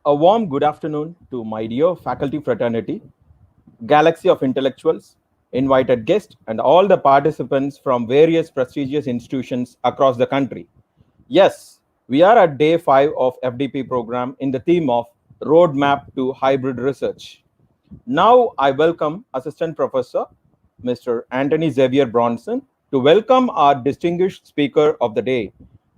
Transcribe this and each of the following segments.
A warm good afternoon to my dear faculty fraternity, galaxy of intellectuals, invited guests, and all the participants from various prestigious institutions across the country. Yes, we are at day 5 of FDP program in the theme of Roadmap to Hybrid Research. Now I welcome Assistant Professor Mr. Anthony Xavier Bronson to welcome our distinguished speaker of the day,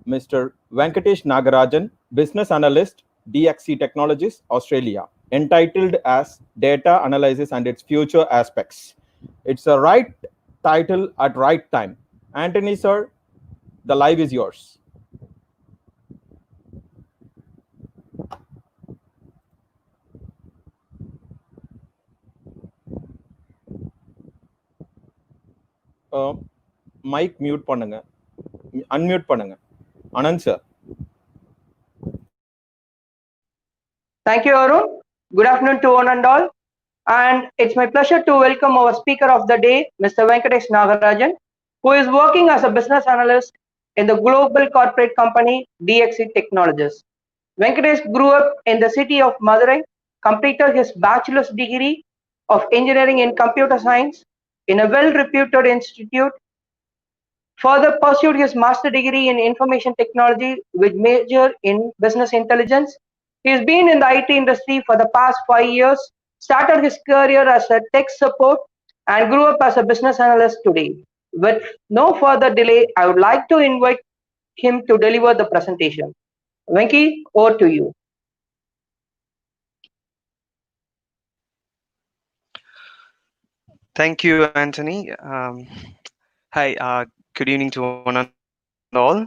Mr. Venkatesh Nagarajan, Business Analyst, DXC Technologies, Australia, entitled as Data Analysis and its Future Aspects. It's a right title at right time. Anthony, sir, the live is yours. Mike mute பண்ணுங்க, unmute பண்ணுங்க. Anand sir. Thank you, Arun. Good afternoon to one and all. And it's my pleasure to welcome our speaker of the day, Mr. Venkatesh Nagarajan, who is working as a business analyst in the global corporate company DXC Technologies. Venkatesh grew up in the city of Madurai, completed his bachelor's degree of engineering in computer science in a well-reputed institute, further pursued his master degree in information technology with major in business intelligence. He's been in the IT industry for the past 5 years, started his career as a tech support, and grew up as a business analyst today. With no further delay, I would like to invite him to deliver the presentation. Venki, over to you. Thank you, Anthony. Hi, good evening to one and all.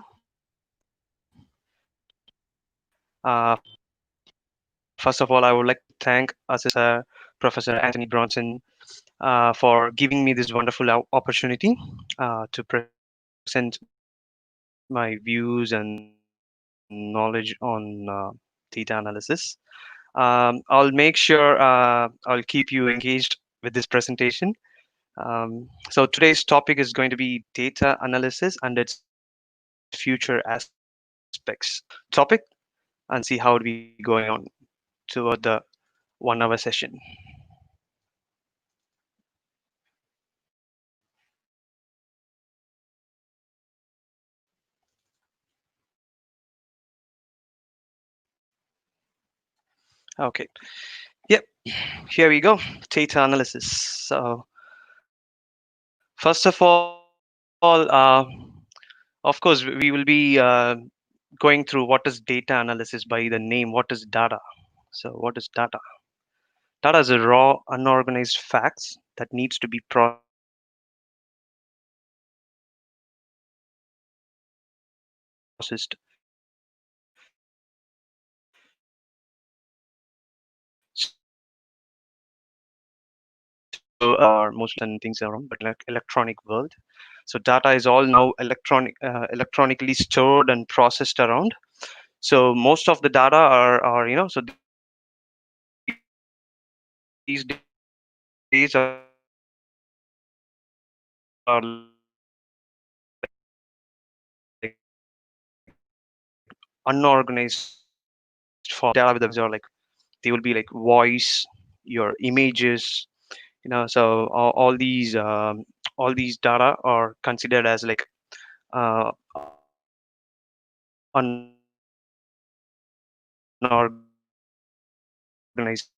First of all, I would like to thank Professor Anthony Bronson for giving me this wonderful opportunity to present my views and knowledge on data analysis. I'll make sure I'll keep you engaged with this presentation. So today's topic is going to be data analysis and its future aspects. Topic and see how it will be going on toward the 1 hour session. Okay. Yep. Here we go. Data analysis. So first of all, of course, we will be going through what is data analysis by the name. What is data? So what is data? Data is a raw, unorganized facts that needs to be processed most and things around, but like electronic world. So data is all now electronically stored and processed around. So most of the data are so these days are like unorganized form. Data with are like they will be like voice, your images, so all these data are considered as like unorganized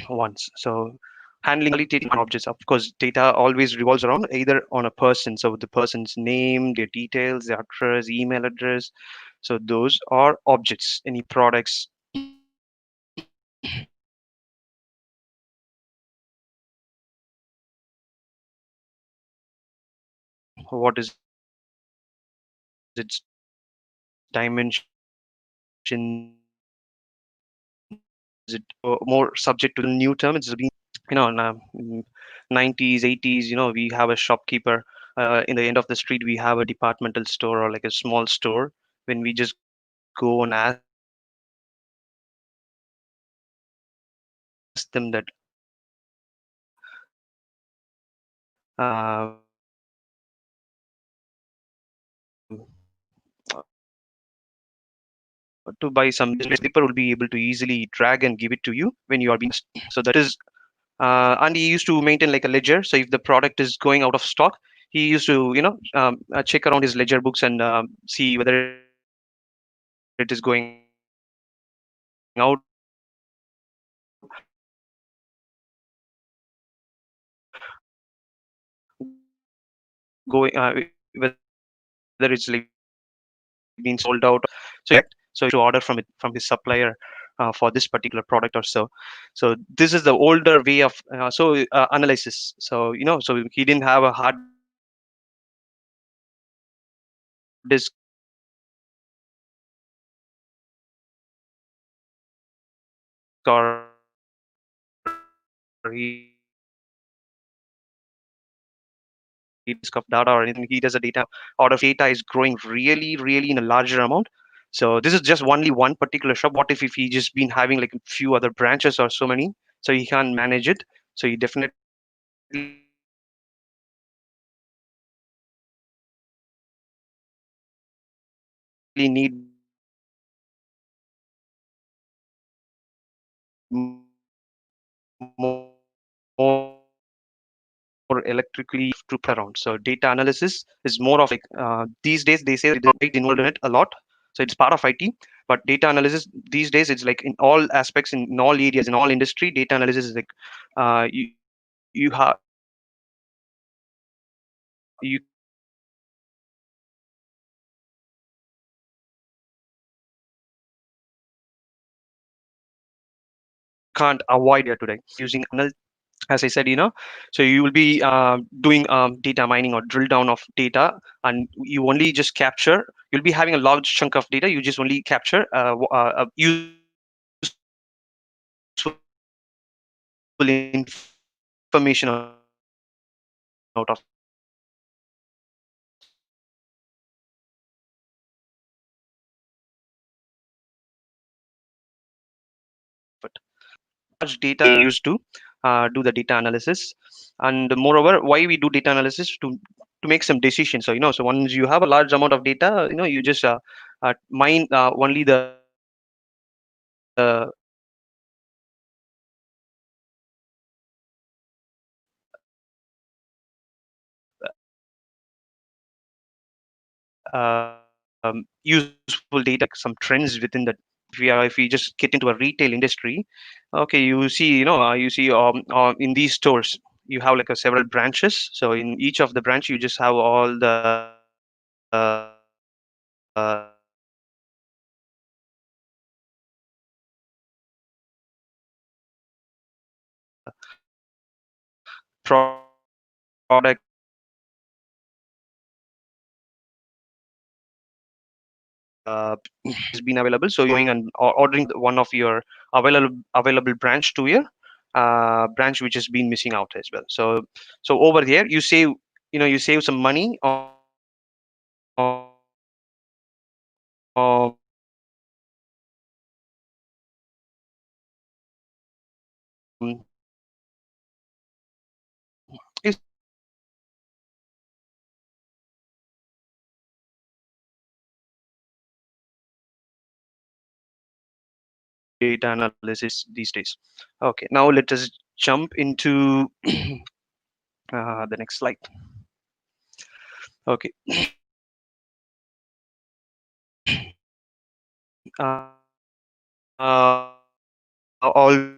ones. So handling qualitative objects, of course, data always revolves around either on a person, so the person's name, their details, their address, email address. So those are objects, any products. What is its dimension? Is it more subject to the new term? It's been, in 90s, 80s, we have a shopkeeper in the end of the street. We have a departmental store or like a small store. When we just go and ask them that to buy some paper will be able to easily drag and give it to you when you are being so that is and he used to maintain like a ledger. So if the product is going out of stock, he used to check around his ledger books and see whether it is going out going whether it's like been sold out. So he used to order from his supplier for this particular product or so. So this is the older way of analysis. So so he didn't have a hard disk or he didn't have a disk of data or anything. He does a data order. Data is growing really in a larger amount. So this is just only one particular shop. What if he just been having like a few other branches or so many, so he can't manage it. So he definitely need more electrically to play around. So data analysis is more of like these days they say it involved in it a lot. So it's part of IT, but data analysis these days it's like in all aspects, in all areas, in all industry. Data analysis is like you have you can't avoid it today using as I said, so you will be doing data mining or drill down of data, and you only just capture. You'll be having a large chunk of data. You just only capture useful information out of it. So large data used to do the data analysis. And moreover, why we do data analysis to make some decisions. So so once you have a large amount of data, you just mine only the useful data, like some trends within the. If we just get into a retail industry, okay, you see, you see in these stores you have like a several branches. So in each of the branch, you just have all the product has been available. So you're going and ordering one of your available branch to your branch which has been missing out as well. So over here you save, you save some money data analysis these days. Okay, now let us jump into the next slide. Okay. All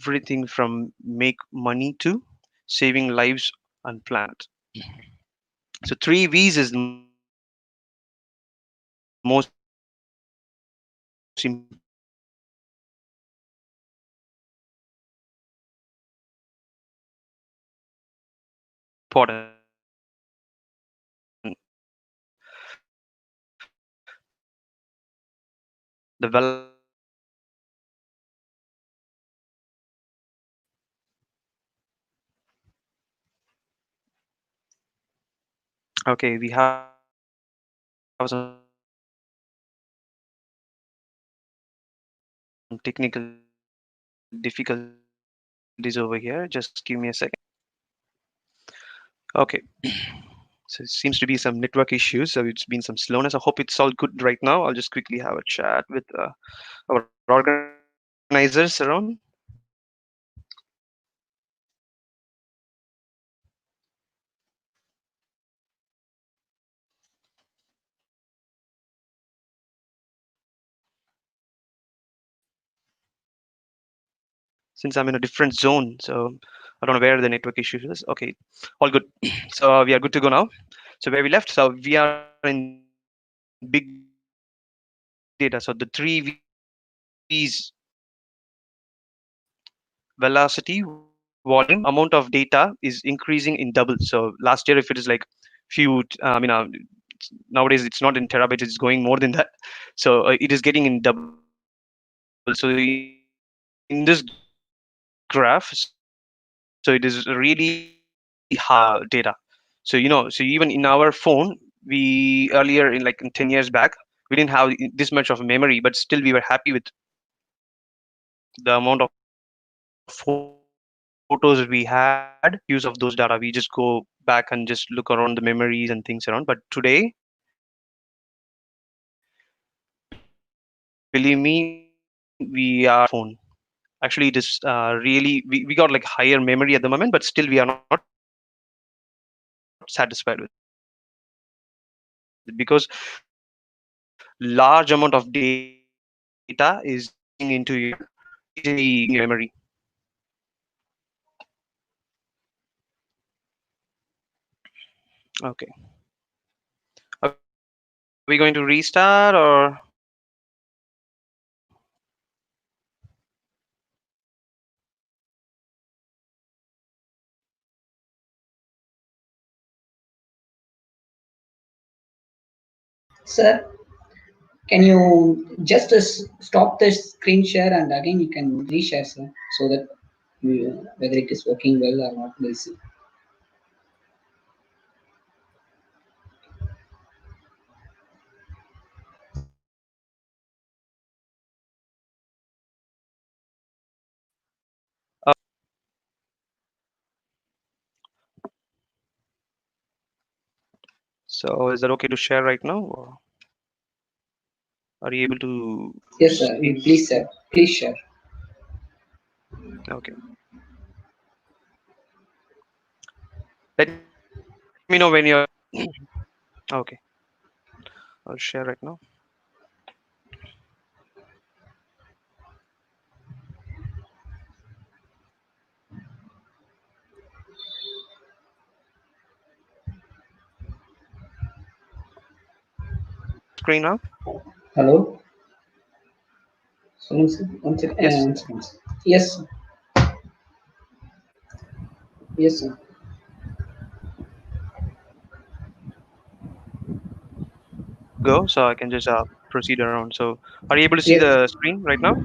everything from make money to saving lives and planet. So three V's is the most important. The Okay, we have some technical difficulties over here. Just give me a second. Okay, so it seems to be some network issues. So it's been some slowness. I hope it's all good right now. I'll just quickly have a chat with our organizers around. Since I'm in a different zone, so I don't know where the network issue is. Okay, all good. So we are good to go now. So where we left, so we are in big data. So the three V's, velocity, volume, amount of data is increasing in double. So last year, if it is like few, nowadays it's not in terabytes, it's going more than that. So it is getting in double. So in this graph, so it is really high data. So so even in our phone, we earlier in like in 10 years back, we didn't have this much of memory, but still we were happy with the amount of photos we had, use of those data. We just go back and just look around the memories and things around. But today, believe me, we are our phone. Actually, it is really we got like higher memory at the moment, but still we are not satisfied with it because large amount of data is increasing in memory. Okay, are we going to restart or? Sir, can you just stop the screen share and again you can reshare, sir, so that whether it is working well or not, we'll see. So is that okay to share right now, or are you able to Yes, sir. see? Please, sir. Please share. Okay. Let me know when you're. Okay. I'll share right now. Screen now. Hello. Someone said, one second. Yes. One second. Yes, sir. Yes, sir. Go. So I can just proceed around. So are you able to see Yes. the screen right now?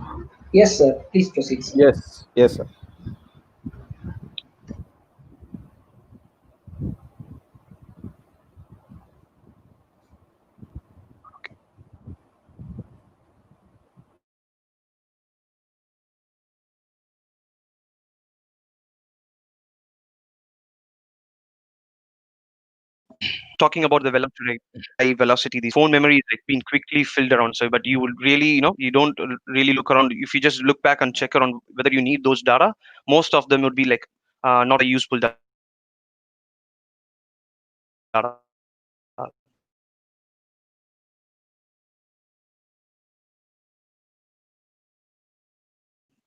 Yes, sir. Please proceed, sir. Yes, yes, sir. Talking about the velocity, right? High velocity, these phone memory is like being quickly filled around. So, but you will really, you don't really look around. If you just look back and check around whether you need those data, most of them would be like not a useful data.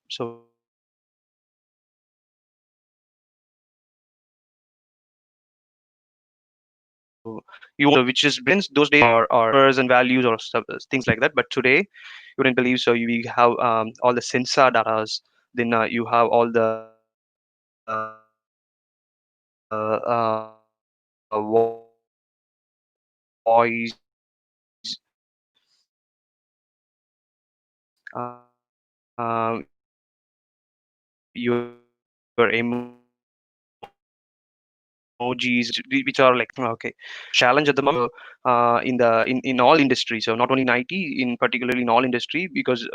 So you want so which is brings those days or numbers and values or stuff, things like that. But today, you wouldn't believe. So you have all the sensor datas. Then you have all the your emotions, emojis, which are like okay challenge at the moment in all industries. So not only in IT, in particularly in all industry, because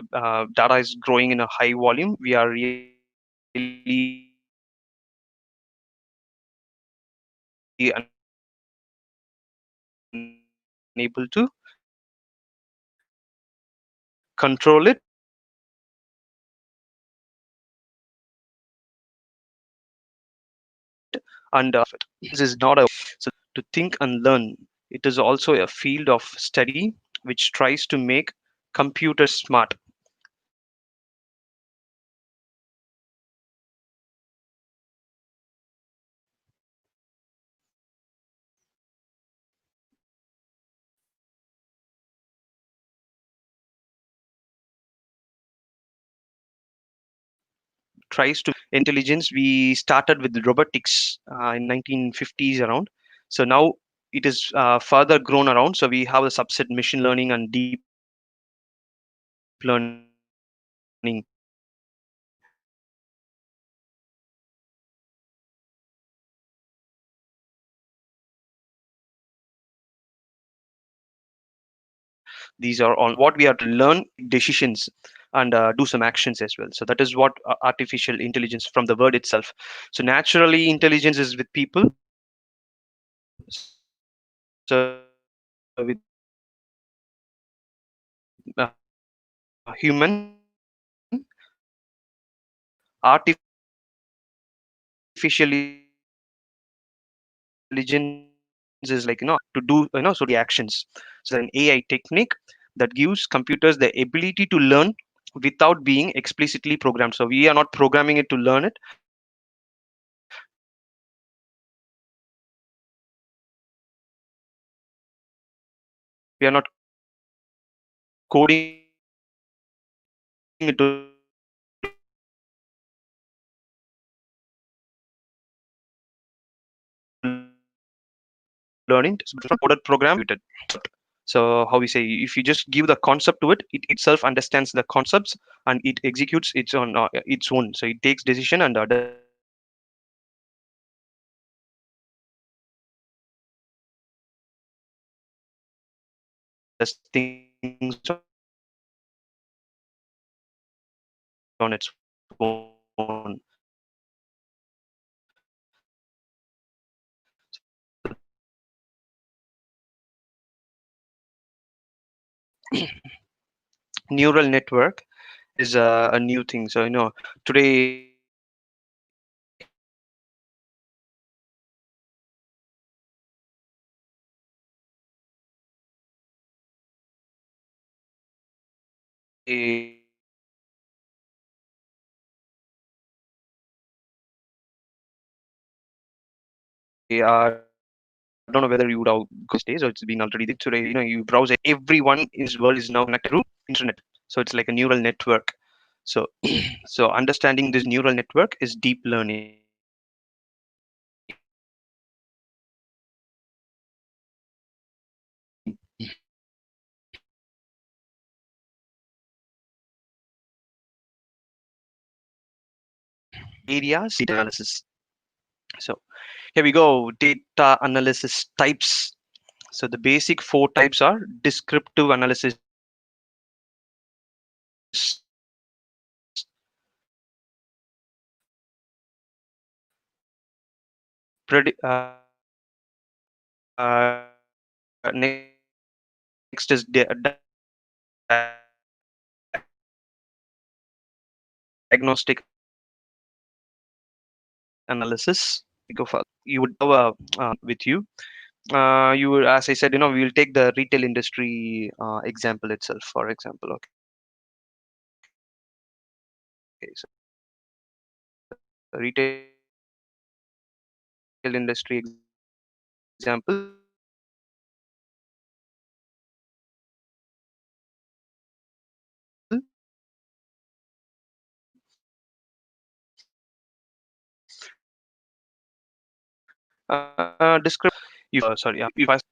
data is growing in a high volume. We are really unable to control it and this is not a so to think and learn. It is also a field of study which tries to make computers smart. Tries to intelligence. We started with robotics in 1950s around. So now it is further grown around. So we have a subset machine learning and deep learning. These are all what we have to learn decisions and do some actions as well. So that is what artificial intelligence from the word itself. So naturally intelligence is with people. So with human, artificial intelligence is like to do so the actions. So an AI technique that gives computers the ability to learn without being explicitly programmed. So we are not programming it to learn it. We are not coding it to learning. It's coded program. So how we say, if you just give the concept to it, it itself understands the concepts and it executes its own. So it takes decision and does things on its own. Neural network is a new thing. So today I don't know whether you would have gone these days or it's been already there. Today, you browse it. Everyone in this world is now connected through internet. So it's like a neural network. So so understanding this neural network is deep learning. Areas data analysis. So here we go. Data analysis types. So the basic four types are descriptive analysis, next is diagnostic analysis. We go for you would have with you. You would, as I said, we will take the retail industry example itself, for example. Okay, so retail industry example. Descript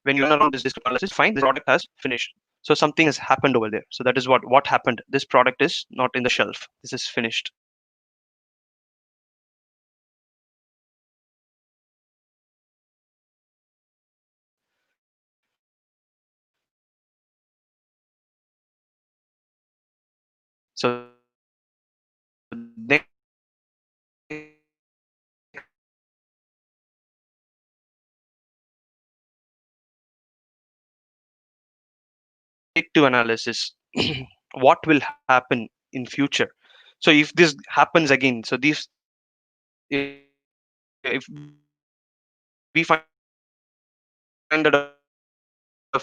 when you run around this descriptive analysis, find this product has finished. So something has happened over there. So that is what happened. This product is not in the shelf. This is finished. So next predictive analysis. What will happen in future? So if this happens again, so this if we find that a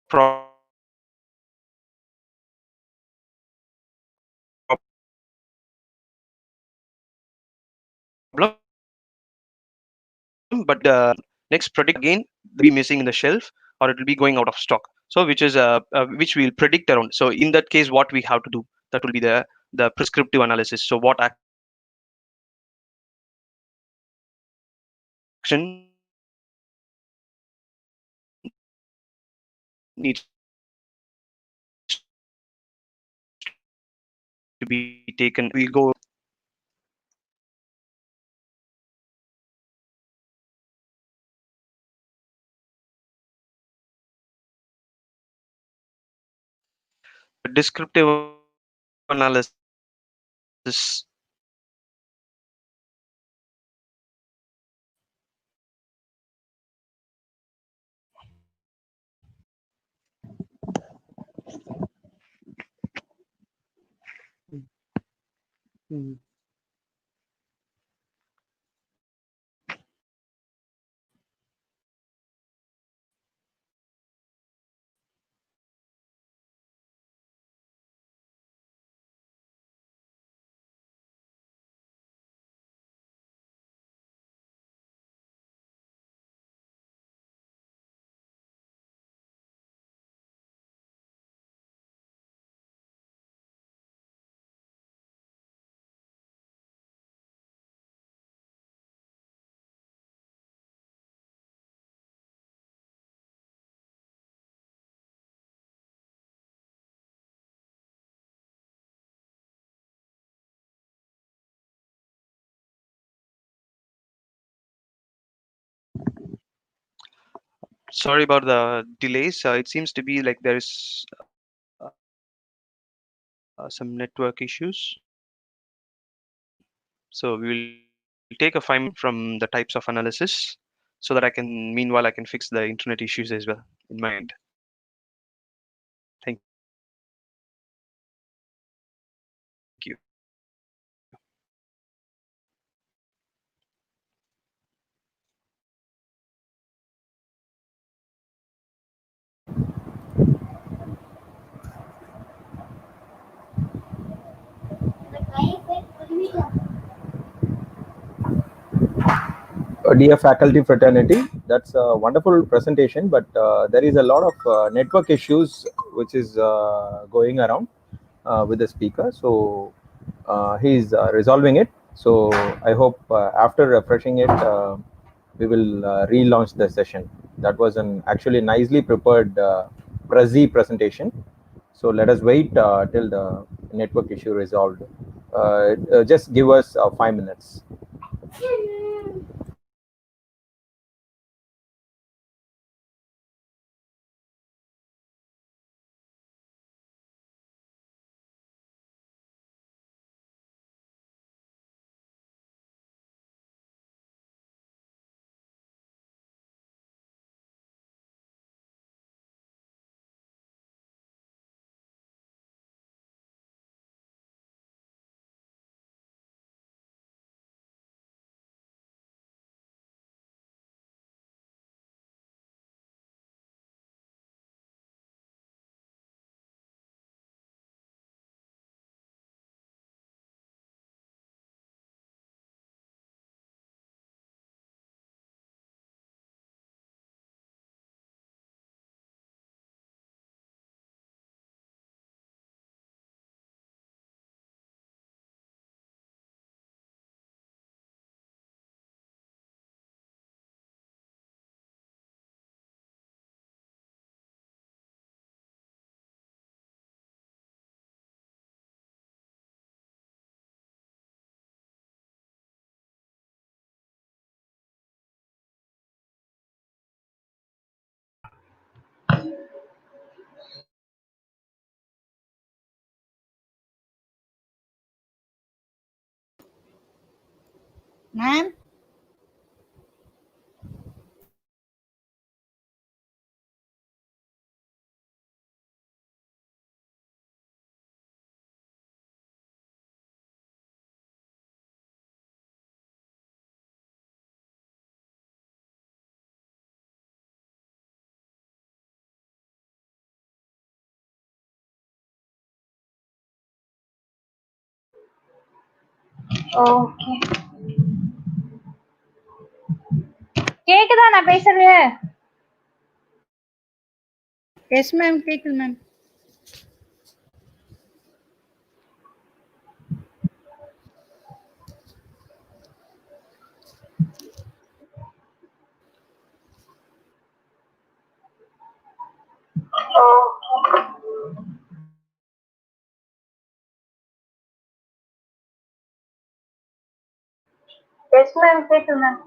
problem, but next predict again be missing in the shelf, or it will be going out of stock. So which is which we'll predict around. So in that case, what we have to do, that will be the prescriptive analysis. So what action needs to be taken? We'll go descriptive analysis. Sorry about the delays. It seems to be like there is some network issues. So we will take a 5 minute break from the types of analysis, so that meanwhile I can fix the internet issues as well in my end. Thank you. Dear faculty fraternity, that's a wonderful presentation, but there is a lot of network issues which is going around with the speaker. So he's resolving it. So I hope after refreshing it, we will relaunch the session. That was an actually nicely prepared Prezi presentation. So let us wait till the network issue resolved. Just give us 5 minutes. Ma'am? Okay. கேக்குதா நான் பேசுறது? Yes ma'am கேக்குது ma'am. Yes ma'am கேக்குது ma'am.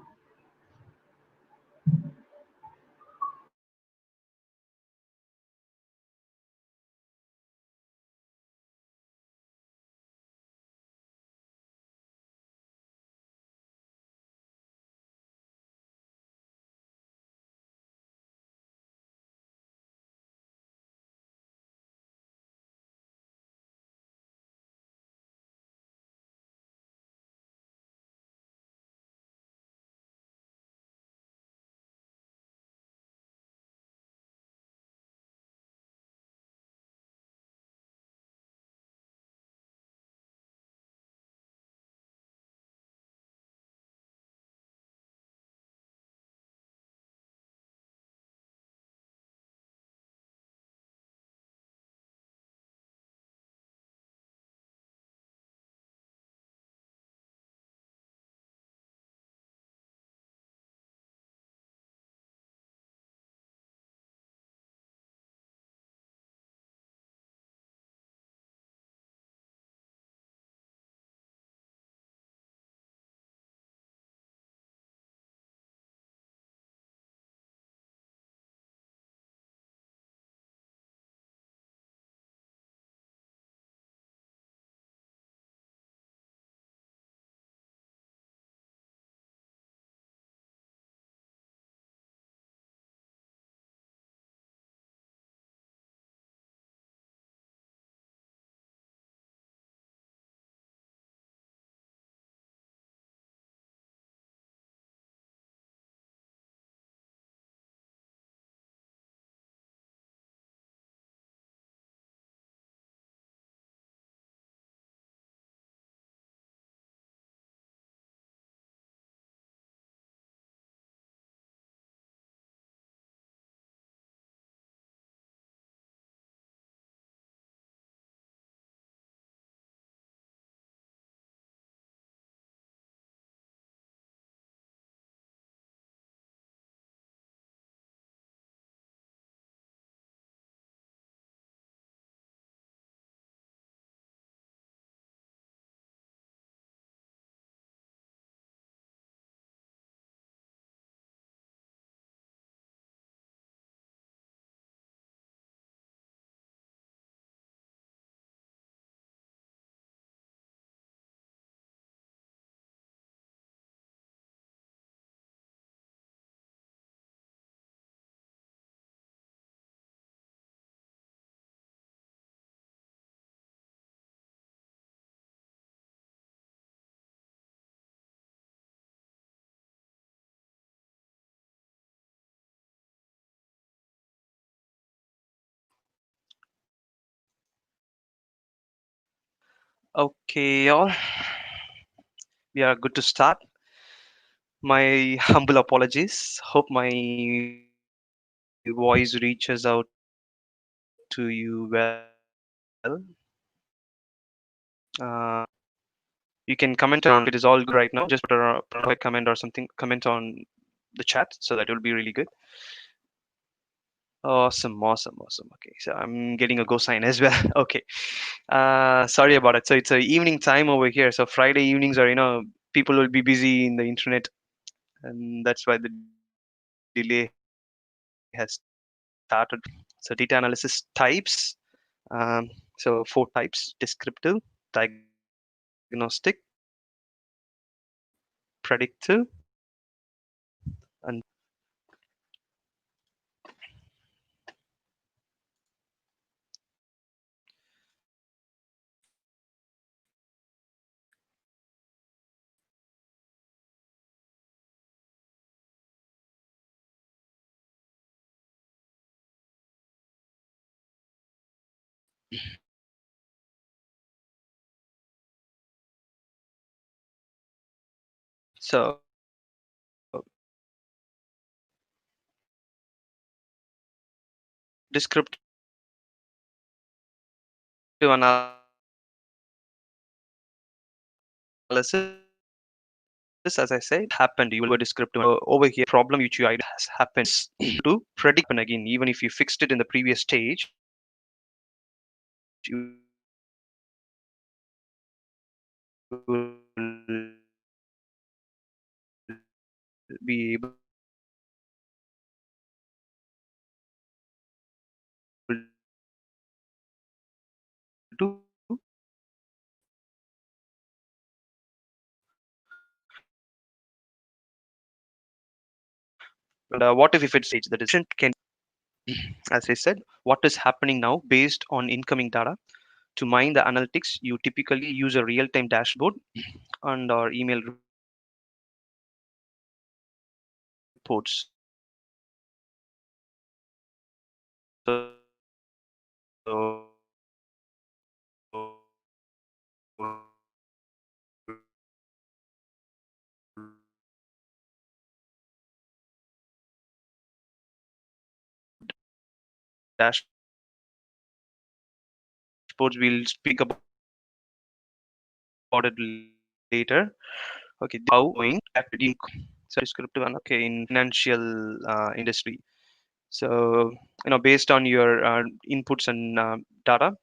Okay, y'all. We are good to start. My humble apologies. Hope my voice reaches out to you well. You can comment on if it is all good right now. Just put a comment or something. Comment on the chat, so that will be really good. Awesome, awesome, awesome. Okay, so I'm getting a go sign as well. Okay. Sorry about it. So it's a evening time over here. So Friday evenings are, people will be busy in the internet, and that's why the delay has taken. started. So data analysis types. So 4 types: descriptive, diagnostic, predictive, and so descriptive analysis, as I said, happened. You will go descriptive. Over here, problem which you identified has happened to predict again. Even if you fixed it in the previous stage, you will be able to. And what if it's stage? The decision can, as I said, what is happening now based on incoming data. To mine the analytics, you typically use a real-time dashboard and or email reports. So dashboards, we'll speak about it later. Okay, how going activity, so descriptive and okay in financial industry. So based on your inputs and data,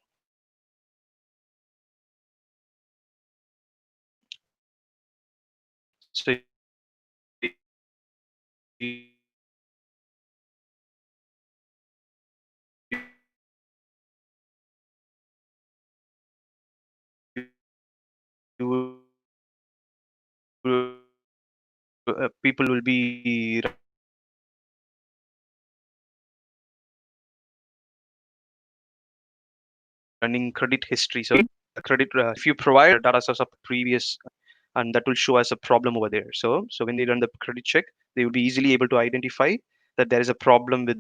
so you people will be running credit history. So credit, if you provide data source of previous, and that will show us a problem over there. So when they run the credit check, they will be easily able to identify that there is a problem with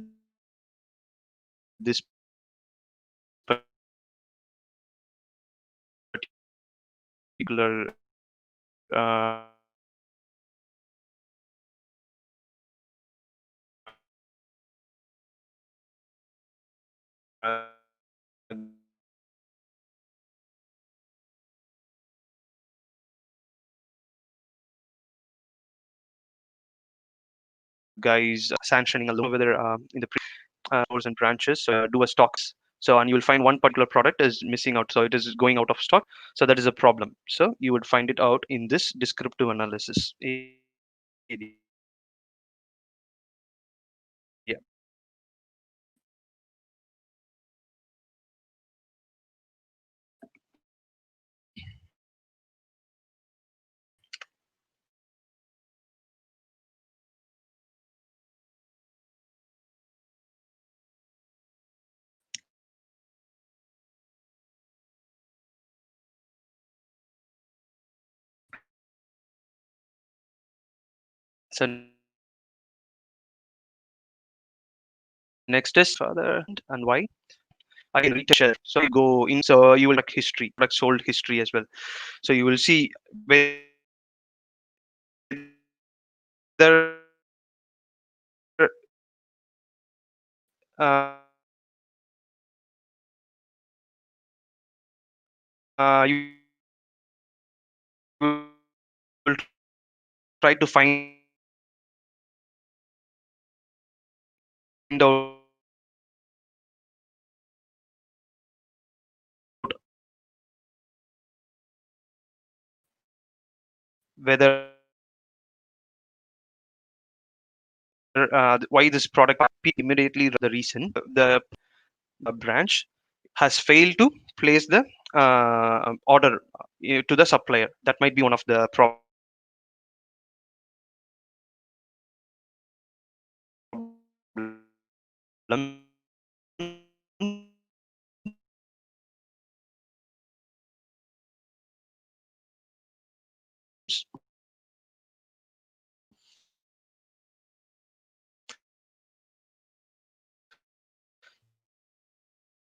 this particular uh, guys sanctioning a loan, whether in the stores and branches, do a stocks. So and you will find one particular product is missing out, so it is going out of stock. So that is a problem. So you would find it out in this descriptive analysis area. So next is further and why. Again, retail. So you go in, so you will check history, product sold history as well. So you will see whether uh, you will try to find out whether why this product immediately the reason the branch has failed to place the order to the supplier. That might be one of the problems.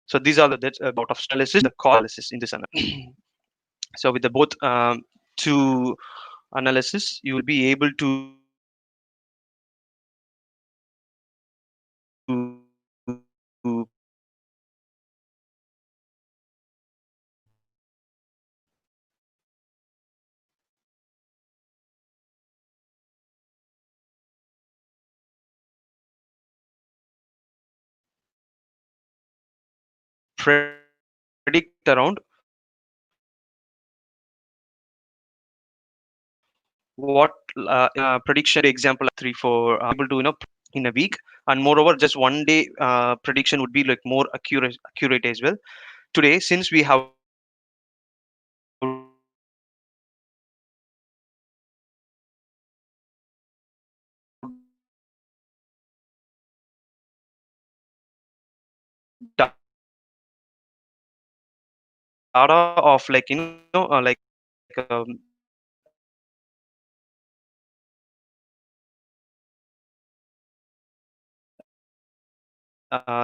So these are that's about of analysis, the call analysis in this analysis. So with the both two analysis, you will be able to predict around what prediction example 3 4 able to in a week, and moreover just one day prediction would be like more accurate as well. Today, since we have data of like like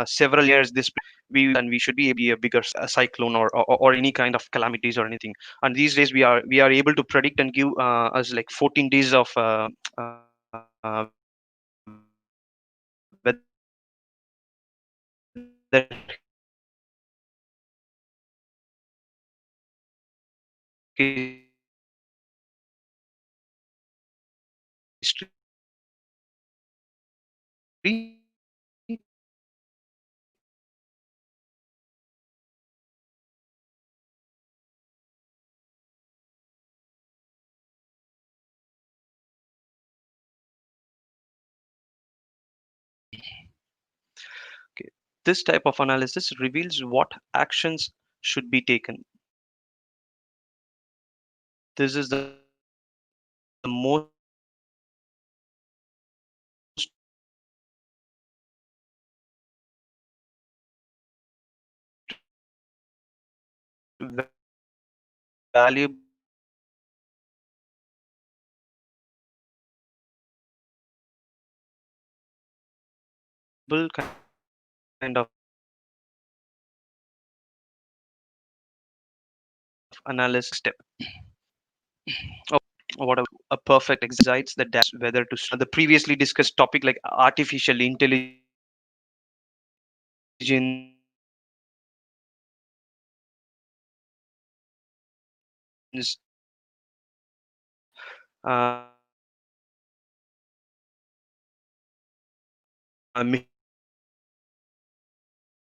several years this we should be a bigger cyclone or any kind of calamities or anything. And these days we are able to predict and give us like 14 days of weather history. Okay. This type of analysis reveals what actions should be taken. This is the most valuable kind of analysis step. Oh, what a perfect exercise that whether to the previously discussed topic like artificial intelligence, uh,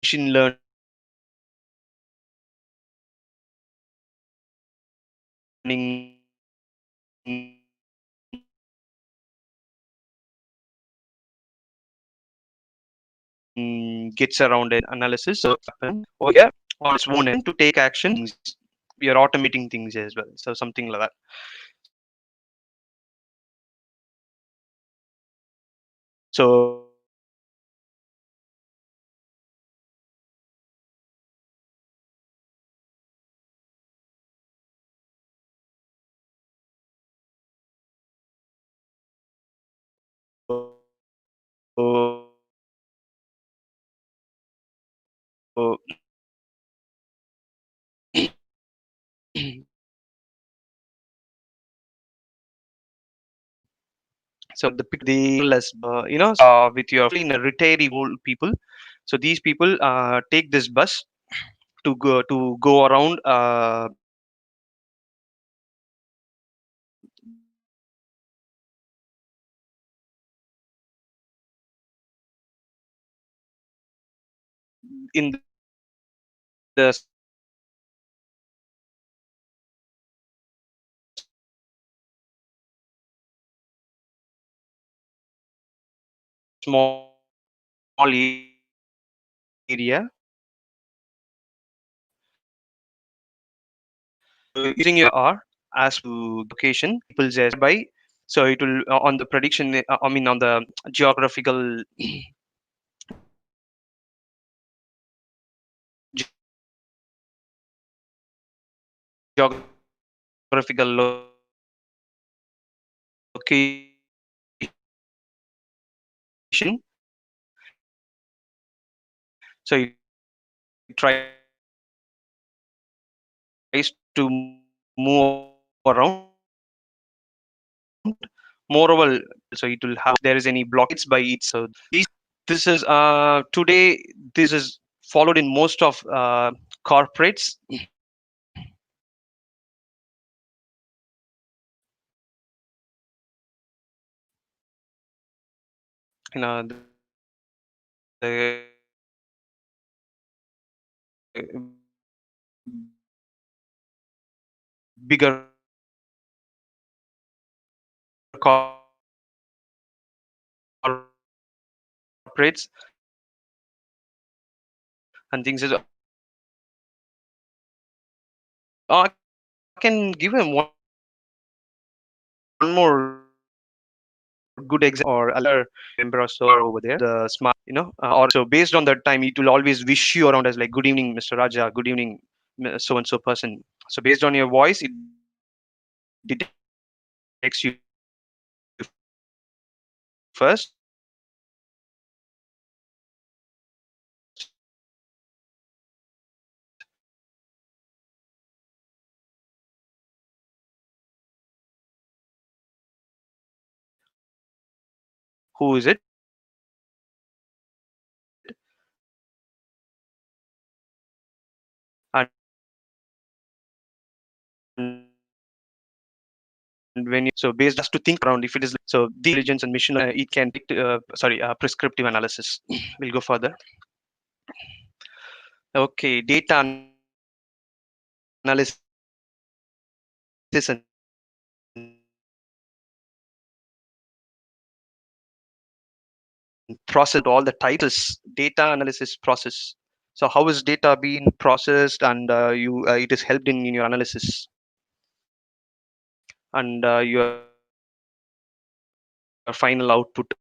machine learning gets around an analysis. So over here on its own end to take action, we are automating things as well. So something like that. So so the less with your in a retiree old people. So these people take this bus to go around in the area. Using your R as to location, people just by, so it will on the prediction. I mean on the geographical geographical location. So it tries to move around. Moreover, so it will have there is any blockades by it. So this is today this is followed in most of corporates. The bigger corporates and things is I can give him one more good example or other member or so over there the smart or so based on that time it will always wish you around as like good evening Mr. Raja, good evening so and so person. So based on your voice it detects you first. Who is it? And when you so based has to think around if it is so the intelligence and mission it can prescriptive analysis. We'll go further. Okay, data analysis and process all the titles data analysis process. So how is data being processed and you it is helped in your analysis and your final output.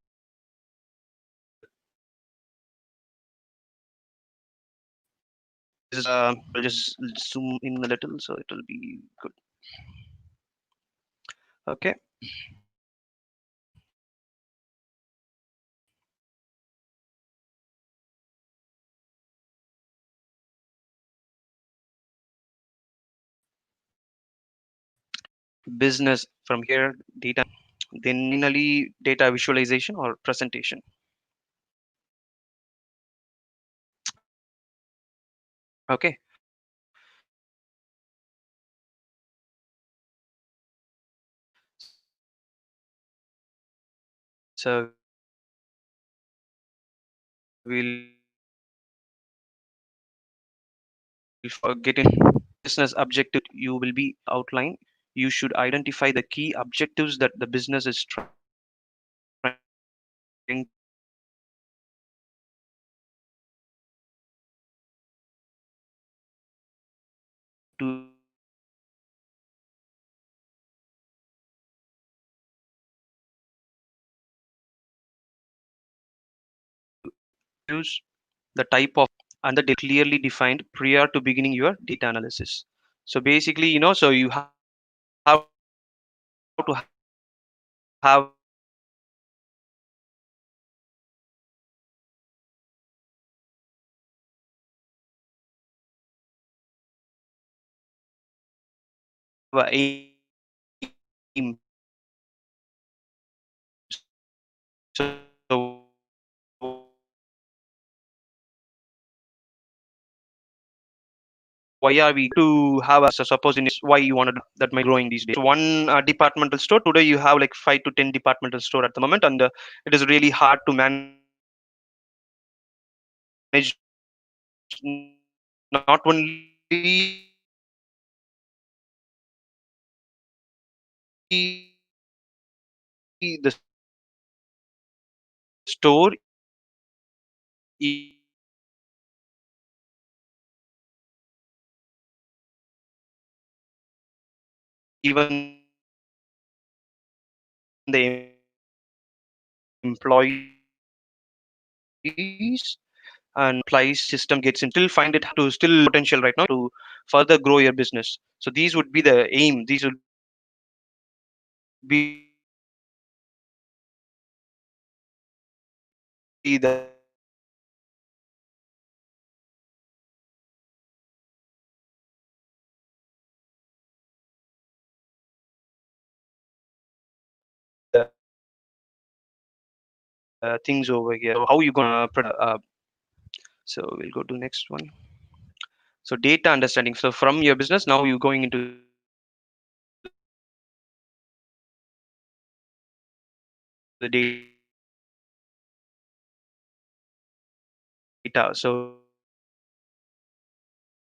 This is I'll just zoom in a little so it will be good. Okay. Business from here data, then finally data visualization or presentation. Okay, so we'll get in business objective you will be outlined. You should identify the key objectives that the business is trying to use, the type of and the clearly defined prior to beginning your data analysis. So basically so you have to have a aim. So why are we to have a so suppose in why you want to that might growing these days. So one departmental store today you have like 5 to 10 departmental store at the moment and it is really hard to manage not only the store even the employees, and applies system gets in still find it to still potential right now to further grow your business. So these would be the aim, these would be the things over here. So how you gonna so we'll go to next one. So data understanding, so from your business now you're going into the data. So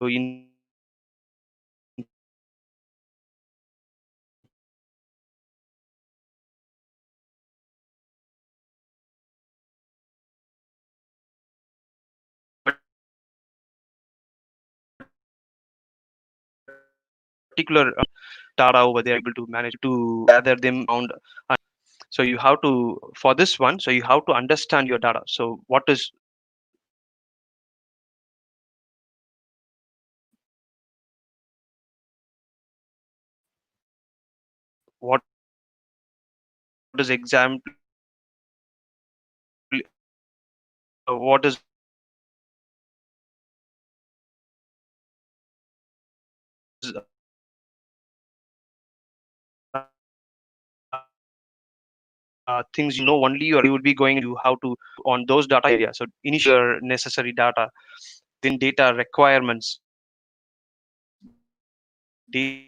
in particular data over there able to manage to gather them around. So you have to for this one, so you have to understand your data. So what is what is example, what is things you know only, or you would be going to how to on those data area. So initial necessary data, then data requirements, data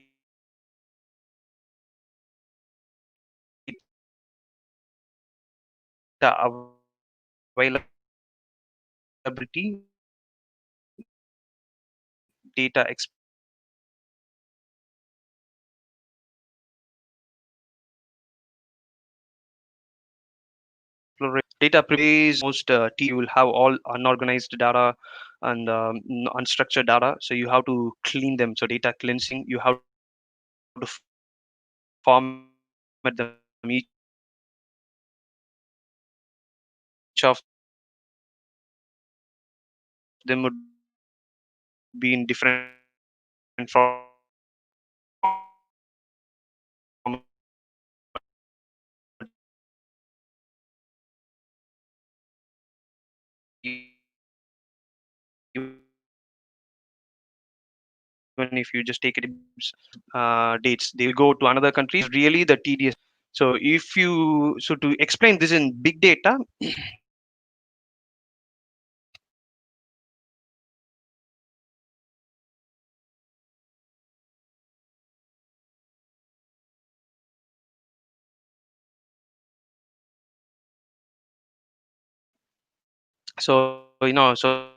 availability, data exploration. Data is most you will have all unorganized data and unstructured data. So you have to clean them. So data cleansing, you have to format them. Each of them would be in different even if you just take it dates, they will go to another country. It's really the tedious. So if you so to explain this in big data, so so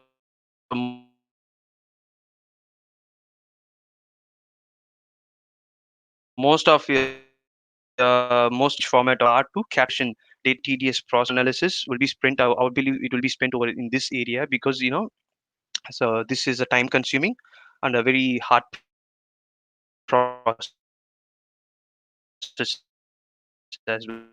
most of most format are to caption the tedious process analysis will be sprint. I would believe it will be spent over in this area because so this is a time consuming and a very hard process as well.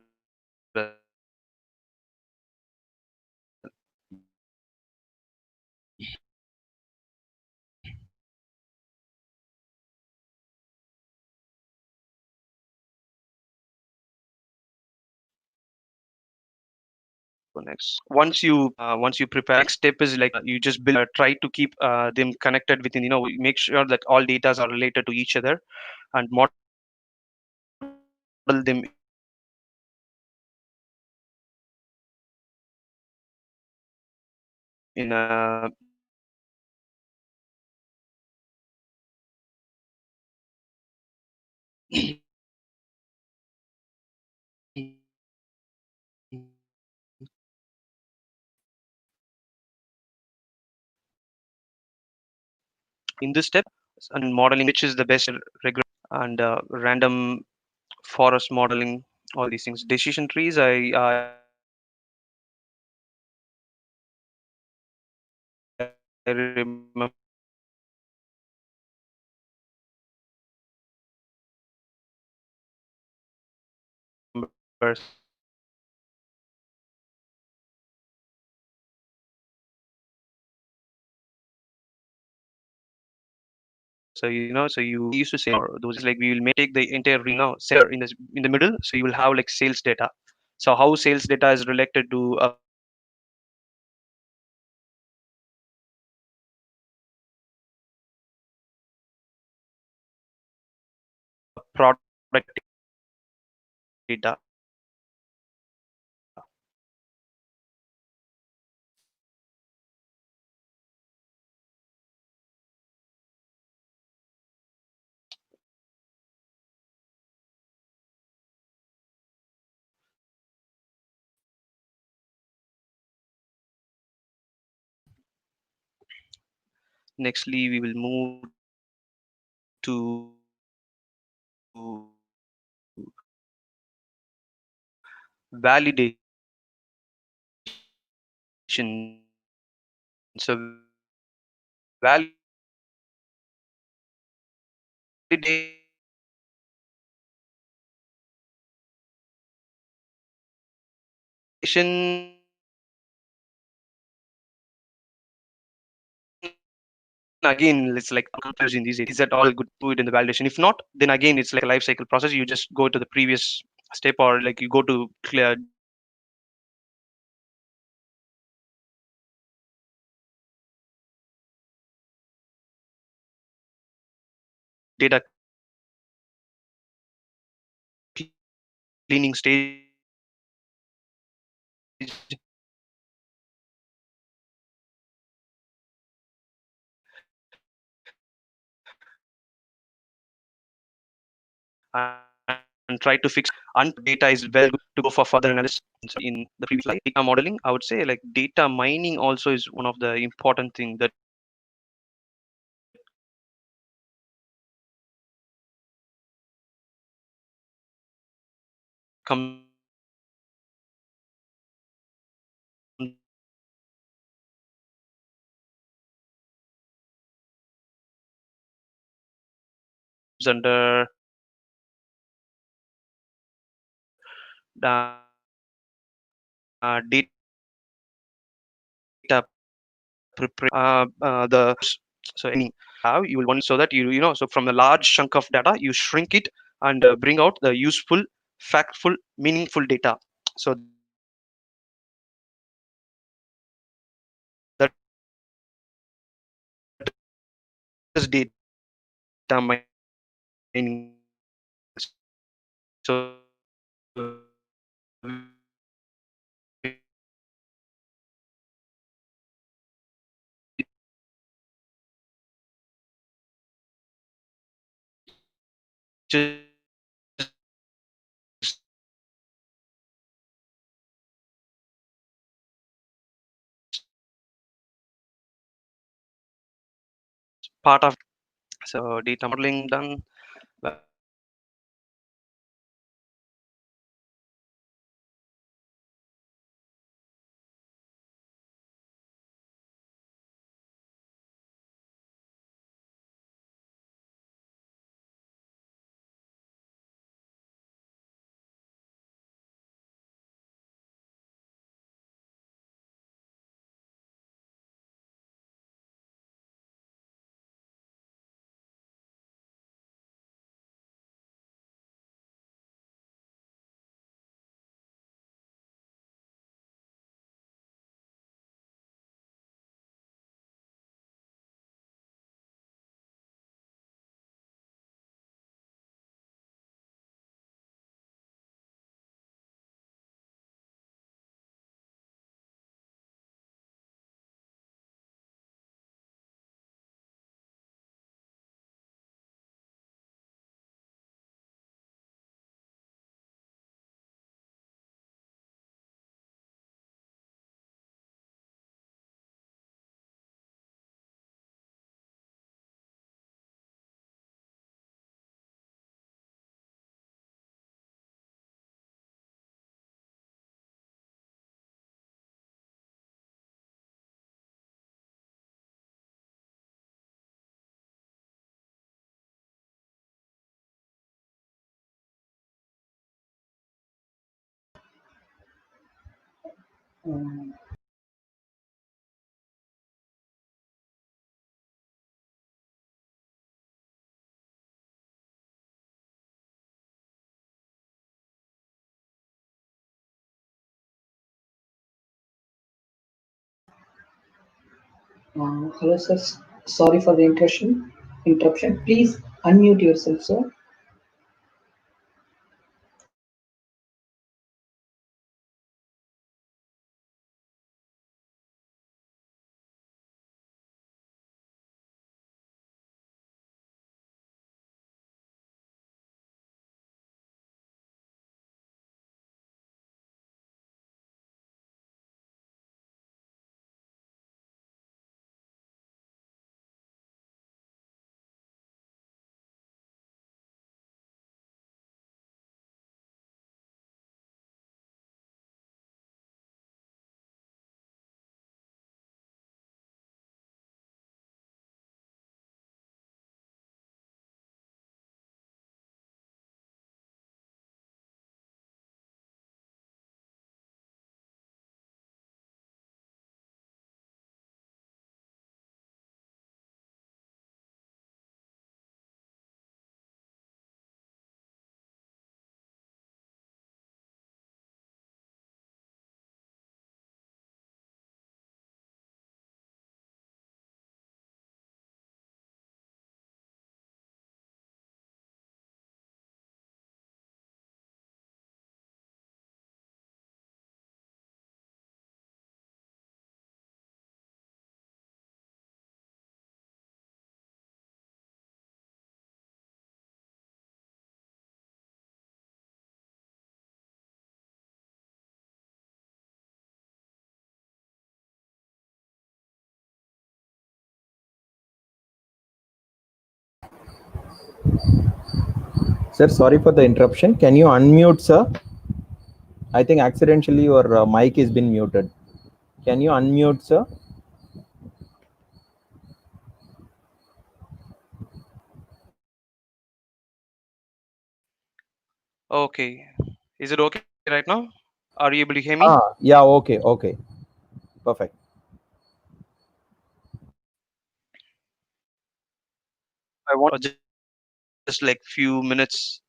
So next, once you prepare, next step is like you just build try to keep them connected within, make sure that all data are related to each other and model them in a in this step, and modeling which is the best regular and random forest modeling, all these things, decision trees. I remember. So so you used to say those like we will take the entire ring now center in the middle. So you will have like sales data. So how sales data is related to product data. Nextly, we will move to validation. So validation again it's like confusing these days. Is that all good to it in the validation? If not, then again it's like a life cycle process. You just go to the previous step, or like you go to clear data cleaning stage. And try to fix and data is well good to go for further analysis. In the previous slide, data modeling, I would say like data mining also is one of the important thing that comes under data the so any how you will want so that so from a large chunk of data you shrink it and bring out the useful, factful, meaningful data. So that is data mining. So just part of so data modeling done. Um, Hello, sir. Sorry for the interruption. Interruption. Please unmute yourself, sir. Sir, sorry for the interruption. Can you unmute, sir? I think accidentally your mic has been muted. Can you unmute, sir? Okay. Is it okay right now? Are you able to hear me? Yeah, okay. Perfect. I want just like few minutes.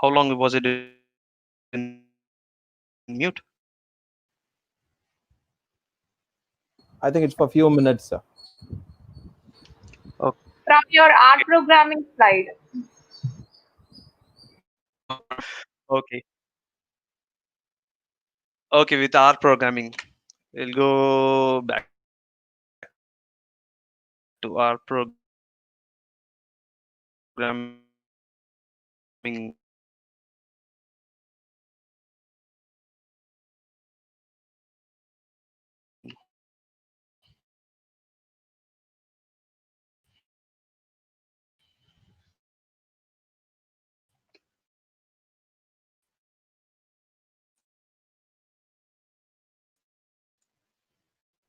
How long was it in mute? I think it's for a few minutes, sir. From your art programming slide. Okay. Okay, with R programming. We'll go back to R programming.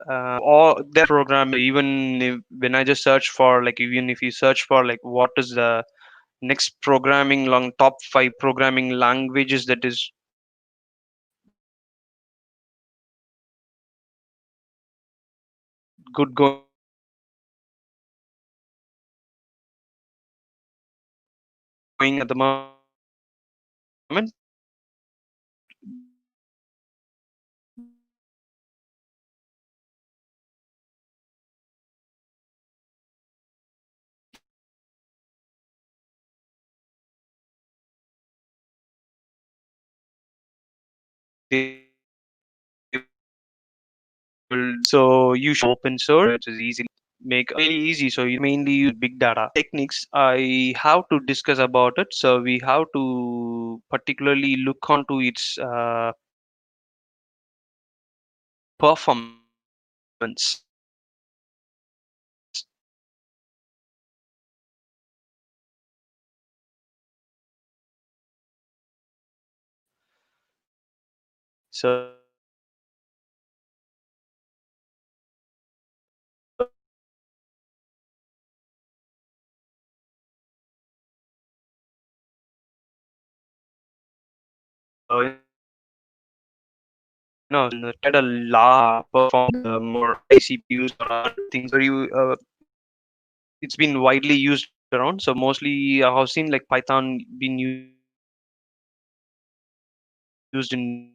Or their program, even if, when I just search for like, even if you search for like what is the next programming long top 5 programming languages that is good going at the moment, they will, so you should open source, it is easy make really easy, so you mainly use big data techniques. I have to discuss about it, so we have to particularly look onto its performance. So tried a lot perform more CPUs or other things where you it's been widely used around. So mostly I have seen like Python being used in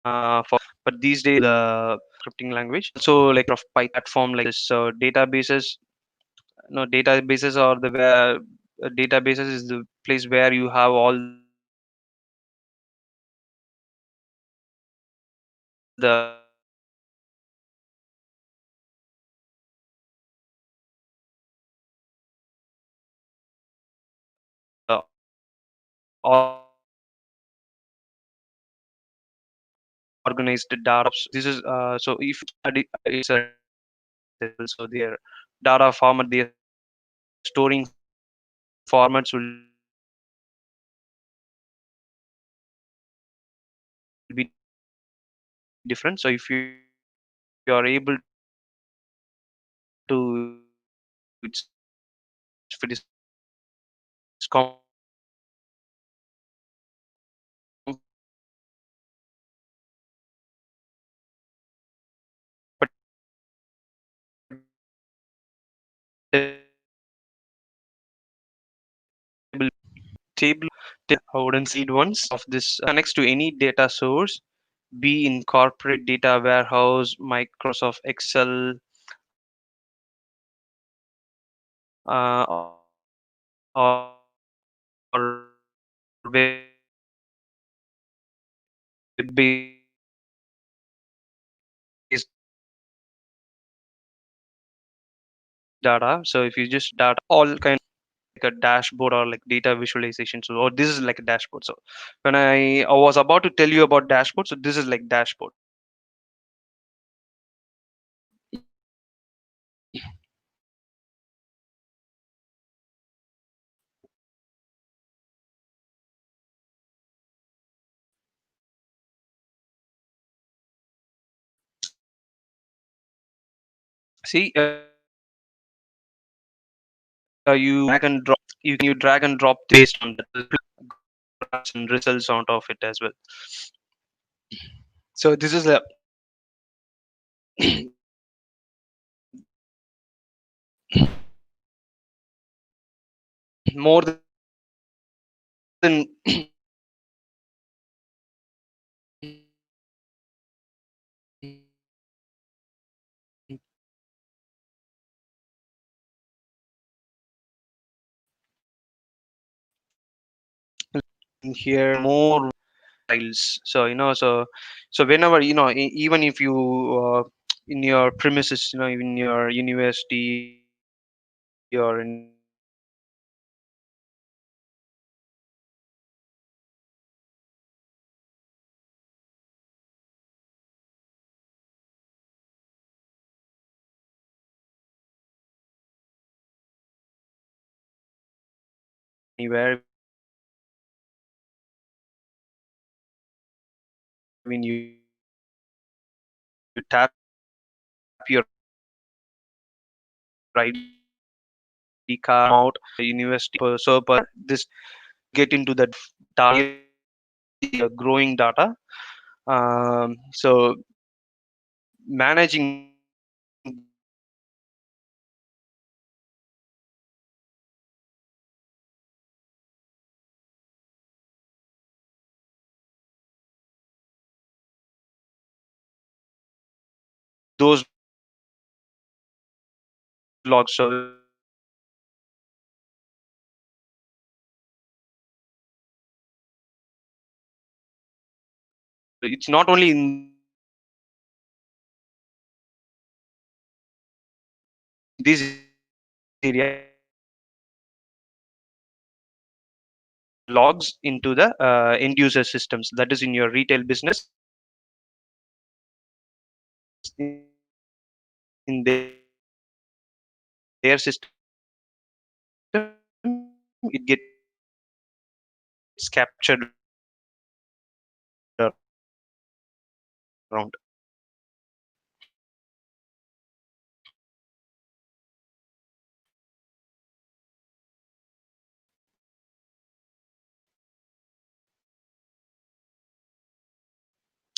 for but these days the scripting language also like of platform like this databases databases or the where databases is the place where you have all the organized data. This is so if it's a so their data format, their storing formats will be different. So if you are able to, if it is table I wouldn't see ones of this connects to any data source, be in corporate data warehouse, Microsoft Excel, or web-based data. So if you just data all kind like a dashboard or like data visualization. So or this is like a dashboard. So when I was about to tell you about dashboard, so this is like dashboard. See, you drag and drop. You drag and drop based on the graphs and results out of it as well. So this is a more than here more files. So so whenever even if you in your premises, in your university or anywhere when you tap your ID card out university so per this get into that data growing data. So managing those logs. So it's not only in this area logs into the end user systems, that is in your retail business in their it gets captured around.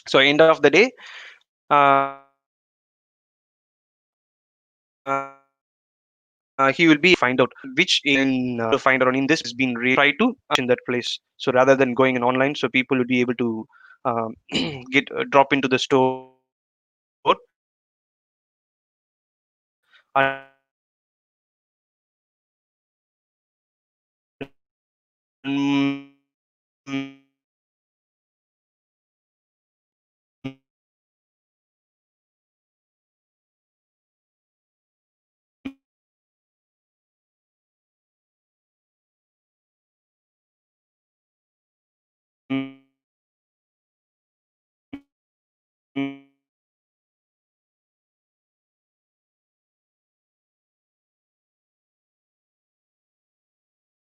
So end of the day, he will be find out which in to find out in this has been try to in that place. So rather than going in online, so people will be able to get drop into the store and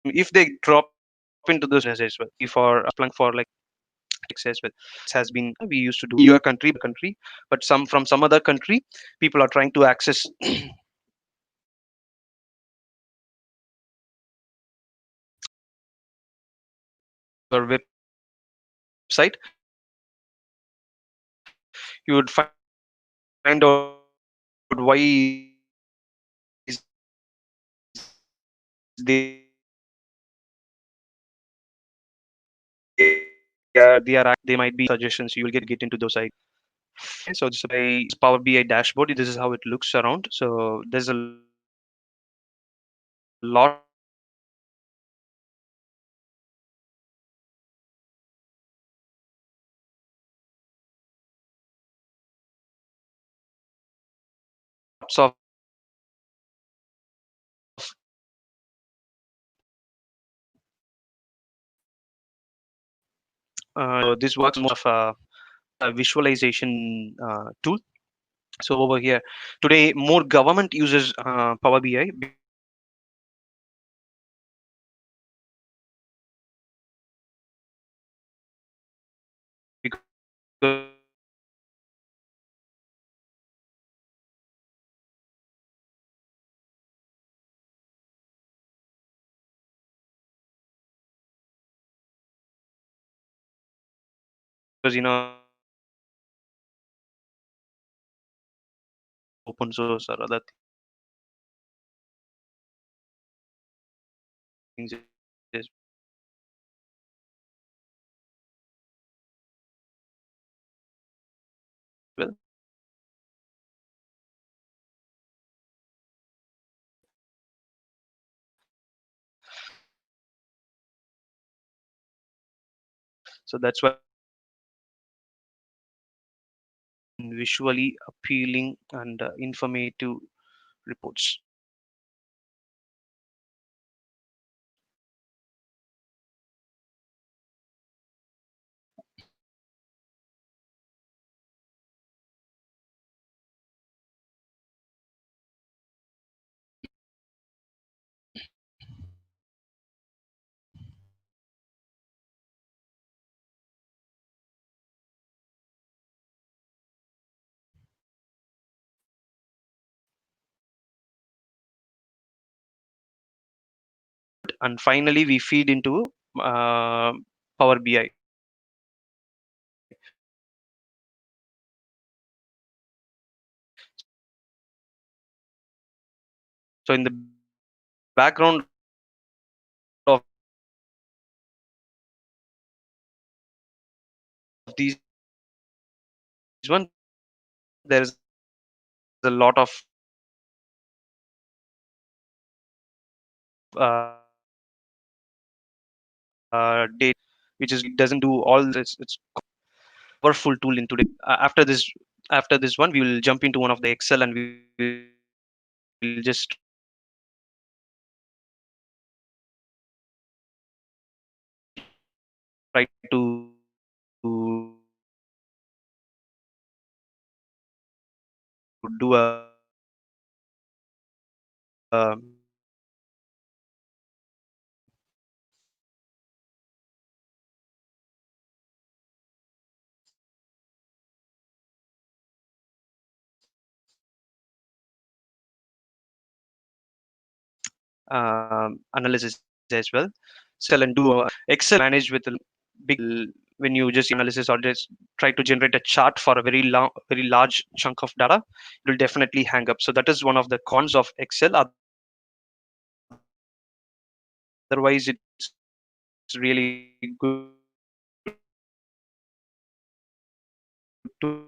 if they drop into this as well, for Splunk for like as well, has been we used to do your country, but some from some other country, people are trying to access your website. You would find out why is they might be suggestions. You will get into those sites. So this is Power BI dashboard. This is how it looks around. So there's a lot of this works more of a visualization tool. So over here today, more government uses Power BI because open source or other things as well. So that's why visually appealing and informative reports. And finally, we feed into Power BI. So in the background of these one, there is a lot of data, which is doesn't do all this. It's powerful tool in today. After this one, we will jump into one of the Excel and we will just try to do a analysis as well. Excel and do Excel manage with a big when you just analysis or just try to generate a chart for a very long, very large chunk of data, it will definitely hang up. So that is one of the cons of Excel. Otherwise, it's really good tool,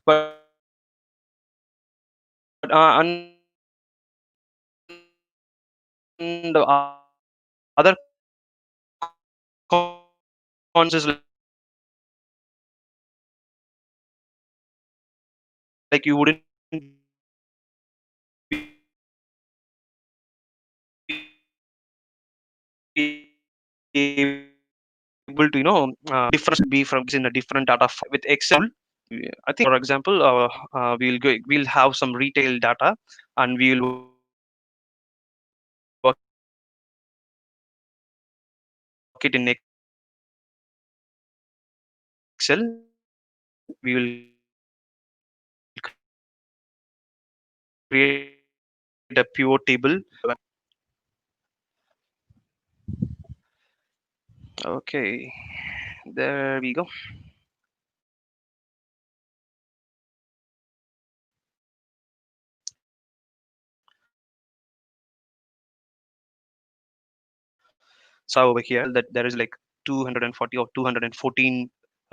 but and the other cons is like you wouldn't be able to difference be from in a different data with Excel. I think, for example, we'll have some retail data, and we'll work it in Excel. We will create a pivot table. Okay, there we go. So over here that there is like 240 or 214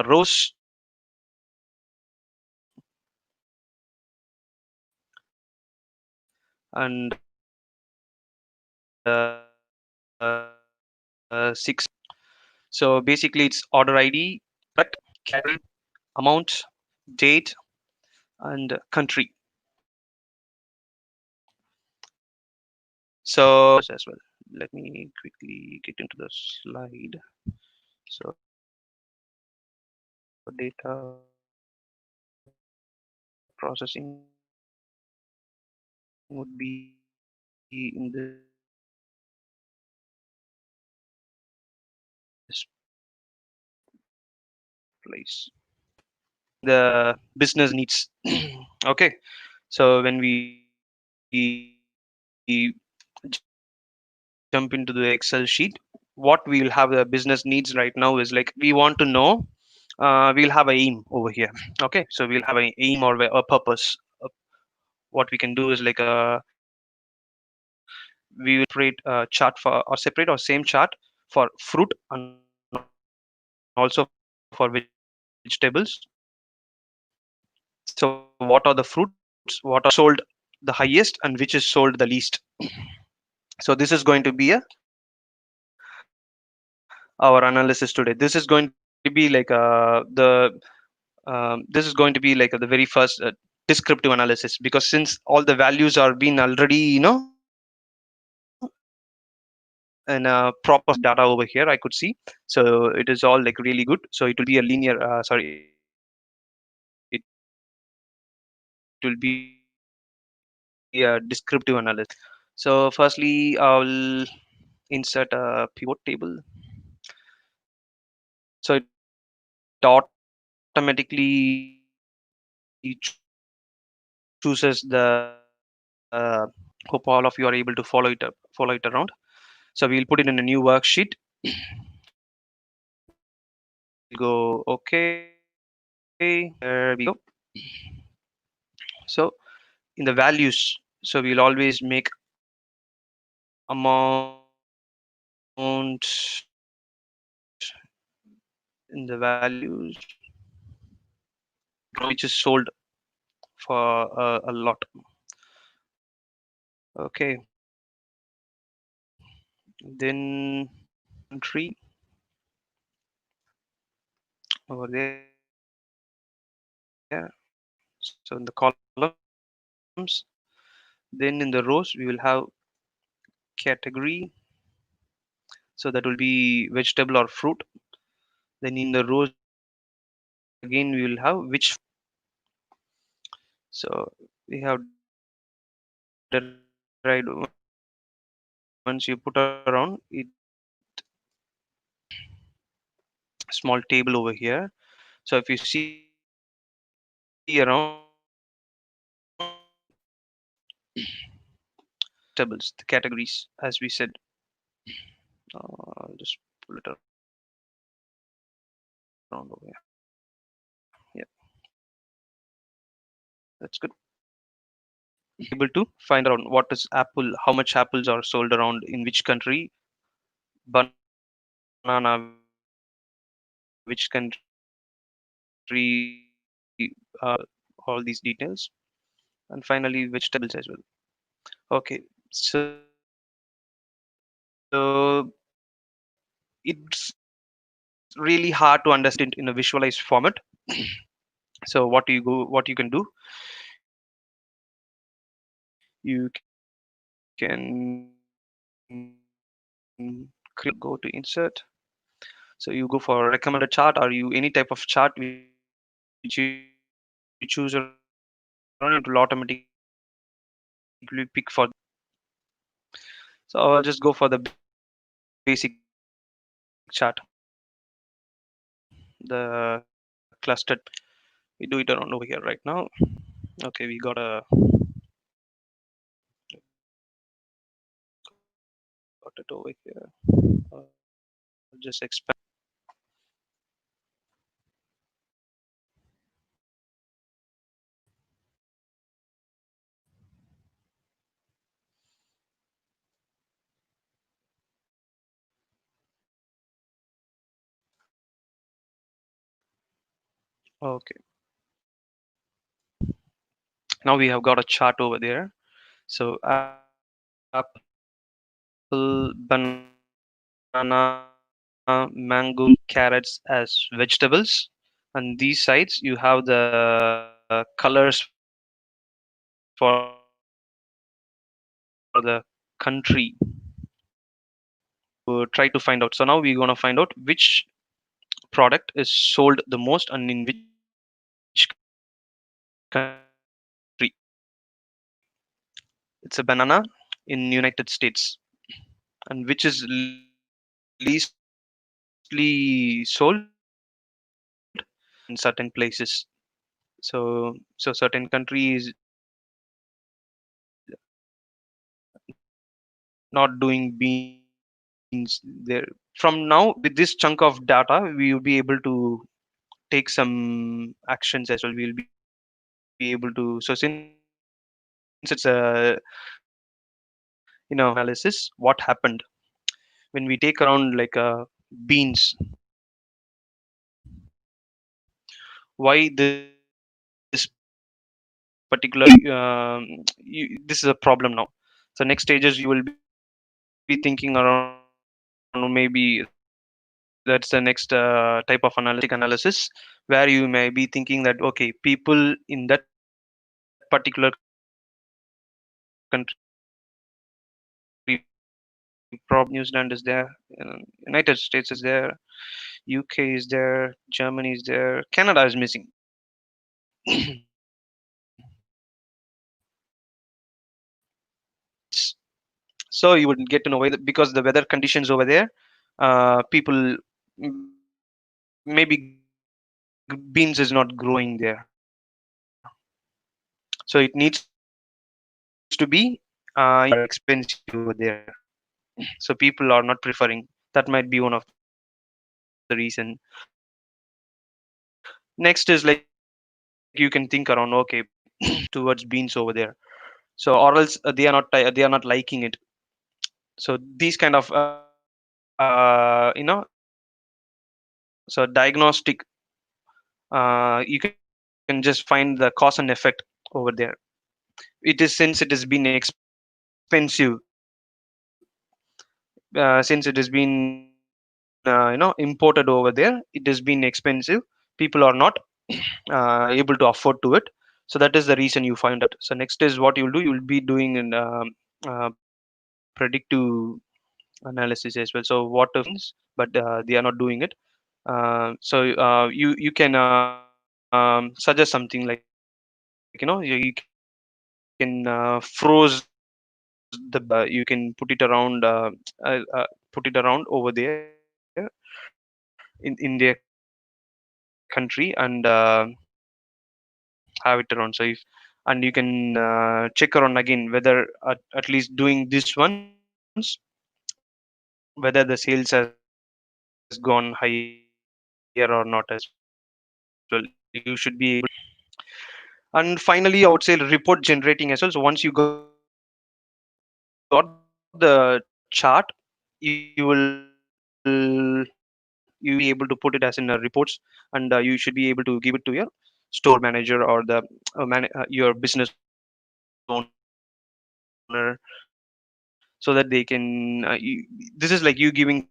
rows, and 6. So basically it's order ID, product, category, amount, date, and country. So as well, let me quickly get into the slide. So data processing would be in this place. The business needs. Okay, so when we jump into the Excel sheet, what we'll have the business needs right now is like we want to know. We'll have a aim over here. Okay, so we'll have an aim or a purpose. What we can do is like we will create a chart for or separate or same chart for fruit and also for vegetables. So what are the fruits, what are sold the highest, and which is sold the least? So this is going to be our analysis today. This is going to be like this is going to be like the very first descriptive analysis, because since all the values are being already in a proper data over here, I could see. So it is all like really good. So it will be a linear it will be a descriptive analysis. So firstly I'll insert a pivot table. So it automatically chooses the hope all of you are able to follow it around. So we'll put it in a new worksheet. We'll go okay. There we go. So in the values, so we'll always make amount in the values which is sold for a lot. Okay, then country over there. So in the columns, then in the rows we will have category. So that will be vegetable or fruit. Then in the rows again we will have which fruit. So we have derived, once you put around it, small table over here. So if you see around tables, the categories, as we said, I'll just pull it around over here. Yeah, that's good. Able to find out what is apple, how much apples are sold around in which country, banana which country, all these details, and finally vegetables as well. Okay, so it's really hard to understand it in a visualized format. So what you can do, you can create, go to insert. So you go for recommended chart, or you any type of chart which you choose around, it will automatically pick for the chart. So I'll just go for the basic chart, the clustered. We do it around over here right now. Okay, we got a got it over here. I'll just expand. Okay, now we have got a chart over there. So apple, banana, mango, carrots as vegetables, and these sides you have the colors for the country. To try to find out. So now we're gonna find out which product is sold the most and in which country. It's a banana in United States, and which is leastly sold in certain places. So certain countries not doing beans there. From now, with this chunk of data, we will be able to take some actions as well. We'll be able to. So since it's a analysis, what happened when we take around like beans? Why this particular this is a problem now. So next stages you will be thinking around, maybe that's the next type of analysis, where you may be thinking that okay, people in that particular country, probably New Zealand is there, United States is there, UK is there, Germany is there, Canada is missing. So you would get to know why, because the weather conditions over there, people, maybe beans is not growing there, so it needs to be expensive over there. So people are not preferring. That might be one of the reason. Next is like you can think around, okay, people are towards beans over there, so or else they are not they are not liking it. So these kind of so diagnostic, you can just find the cause and effect over there. It is, since it has been expensive, since it has been imported over there, it has been expensive. People are not able to afford to it. So that is the reason you find out. So next is what you'll do, you'll be doing in predictive analysis as well. So what if but they are not doing it. So you can suggest something like, you can froze you can put it around over there in their country and have it around. So if and you can check around again whether at least doing this once, whether the sales has gone higher or not as well. You should be able to check that as well. And finally, I would say report generating as well. So once you got the chart, you will be able to put it as in reports, and you should be able to give it to your store manager or the your business owner, so that they can this is like you giving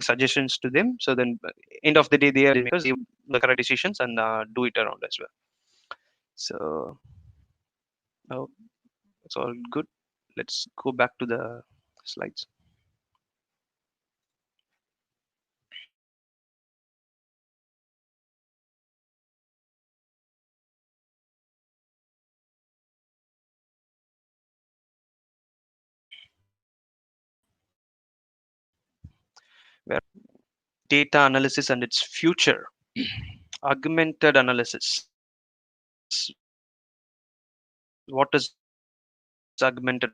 suggestions to them. So then end of the day, they are the decision makers. They would the correct decisions and do it around as well. So oh, it's all good. Let's go back to the slides. Where data analysis and its future, augmented analysis. What is augmented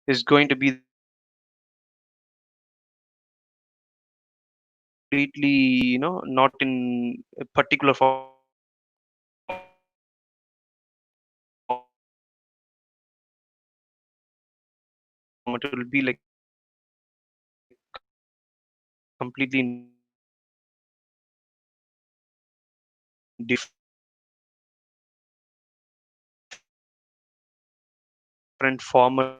is going to be the completely, not in a particular format. It will be like completely in different format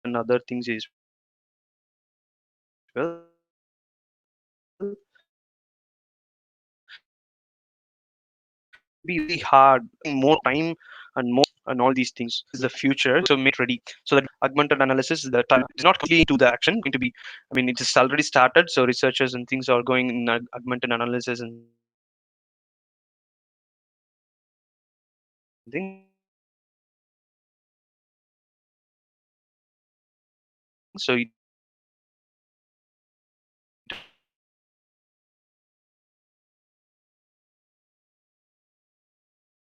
and other things as well. It will be very hard, more time and more and all these things. Is the future, so make ready so that augmented analysis, the time is not completely into the action, going to be, I mean, it is already started. So researchers and things are going in augmented analysis and things. So it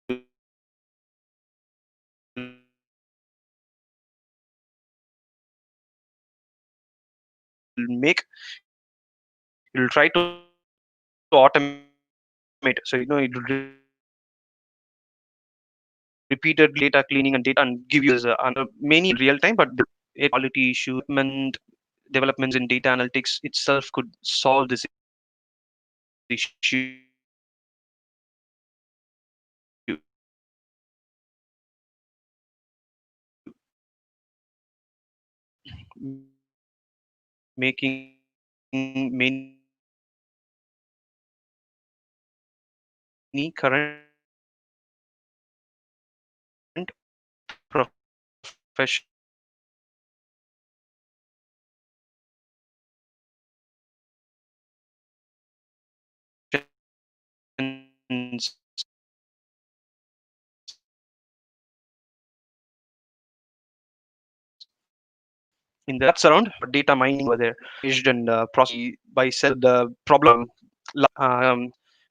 will make, it will try to automate. So it will repeatedly data cleaning and data and give you as many real time, but a quality issue, developments in data analytics itself could solve this issue, making many current professions in the labs around data mining over there, and by the problem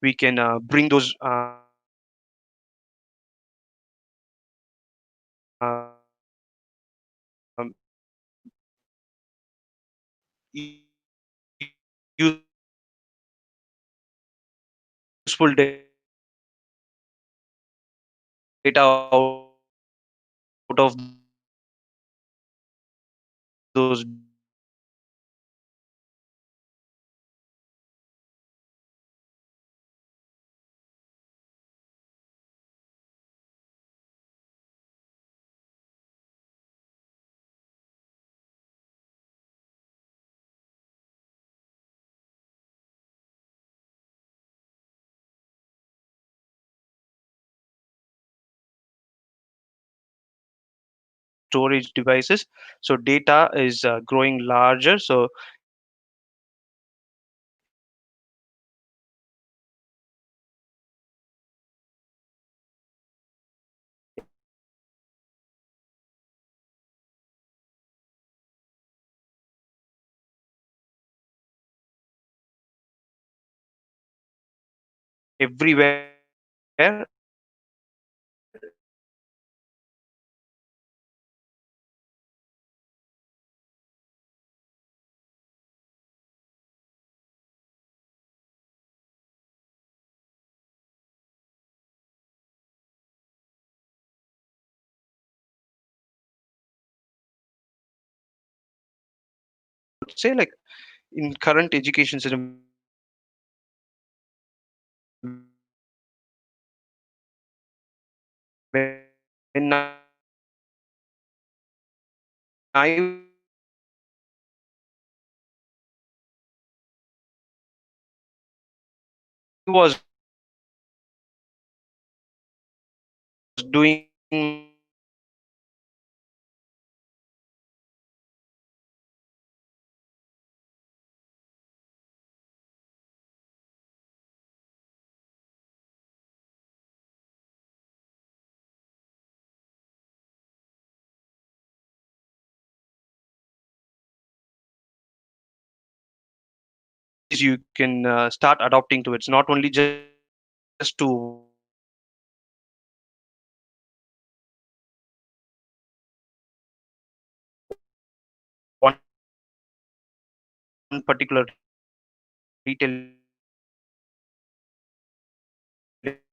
we can bring those useful data out of those storage devices. So data is growing larger. So everywhere, say like in current education system, when I was doing you can start adopting to it. It's not only just to one particular retail data.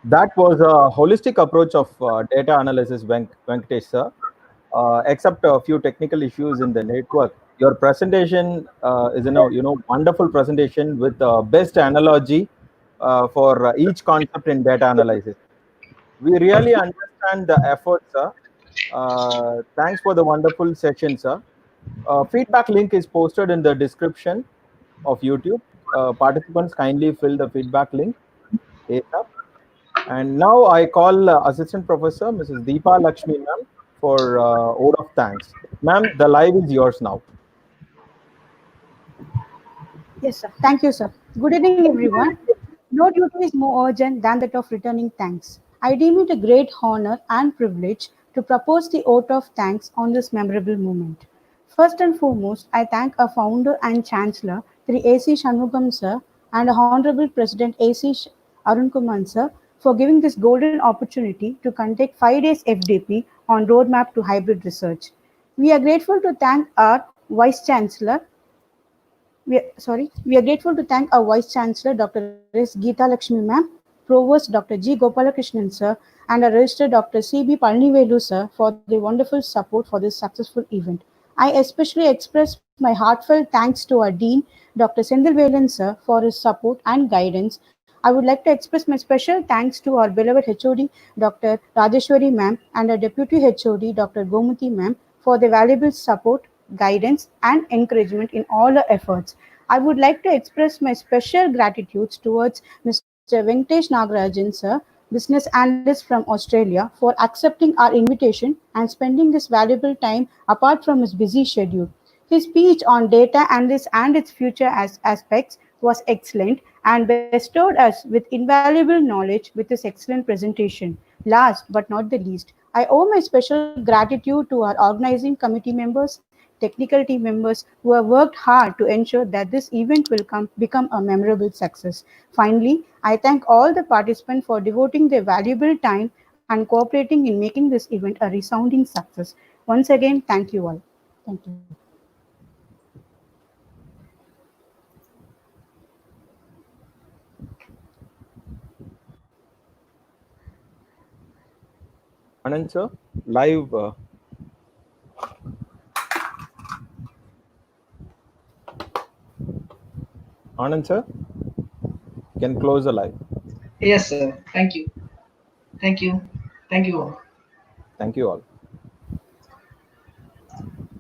That was a holistic approach of data analysis, Venkatesh sir. Except a few technical issues in the network. Your presentation is, wonderful presentation with best analogy for each concept in data analysis. We really understand the effort, sir. Thanks for the wonderful session, sir. Feedback link is posted in the description of YouTube. Participants kindly fill the feedback link ASAP. And now I call Assistant Professor Mrs. Deepa Lakshmi ma'am for vote of thanks. Ma'am, the live is yours now. Yes, sir. Thank you, sir. Good evening, everyone. No duty is more urgent than that of returning thanks. I deem it a great honor and privilege to propose the oath of thanks on this memorable moment. First and foremost, I thank our founder and chancellor, Sri A.C. Shanmugam sir, and Honorable President A.C. Arun Kumar sir, for giving this golden opportunity to conduct 5 days FDP on roadmap to hybrid research. We are grateful to thank our Vice Chancellor, we are grateful to thank our Vice Chancellor, Dr. S. Geeta Lakshmi ma'am, Provost Dr. G. Gopalakrishnan sir, and our Registrar Dr. C. B. Palnivelu sir for the wonderful support for this successful event. I especially express my heartfelt thanks to our Dean, Dr. Sendil Velan sir, for his support and guidance. I would like to express my special thanks to our beloved HOD, Dr. Rajeshwari ma'am, and our Deputy HOD, Dr. Gomuti ma'am, for their valuable support, guidance, and encouragement in all our efforts. I would like to express my special gratitude towards Mr. Venkatesh Nagarajan, sir, business analyst from Australia, for accepting our invitation and spending this valuable time apart from his busy schedule. His speech on data analysis and its future aspects was excellent and bestowed us with invaluable knowledge with his excellent presentation. Last but not the least, I owe my special gratitude to our organizing committee members, technical team members who have worked hard to ensure that this event will become a memorable success. Finally, I thank all the participants for devoting their valuable time and cooperating in making this event a resounding success. Once again, thank you all. Thank you. Anand sir, live. Anand sir, can close the live. Yes, sir. Thank you. Thank you. Thank you all. Thank you all.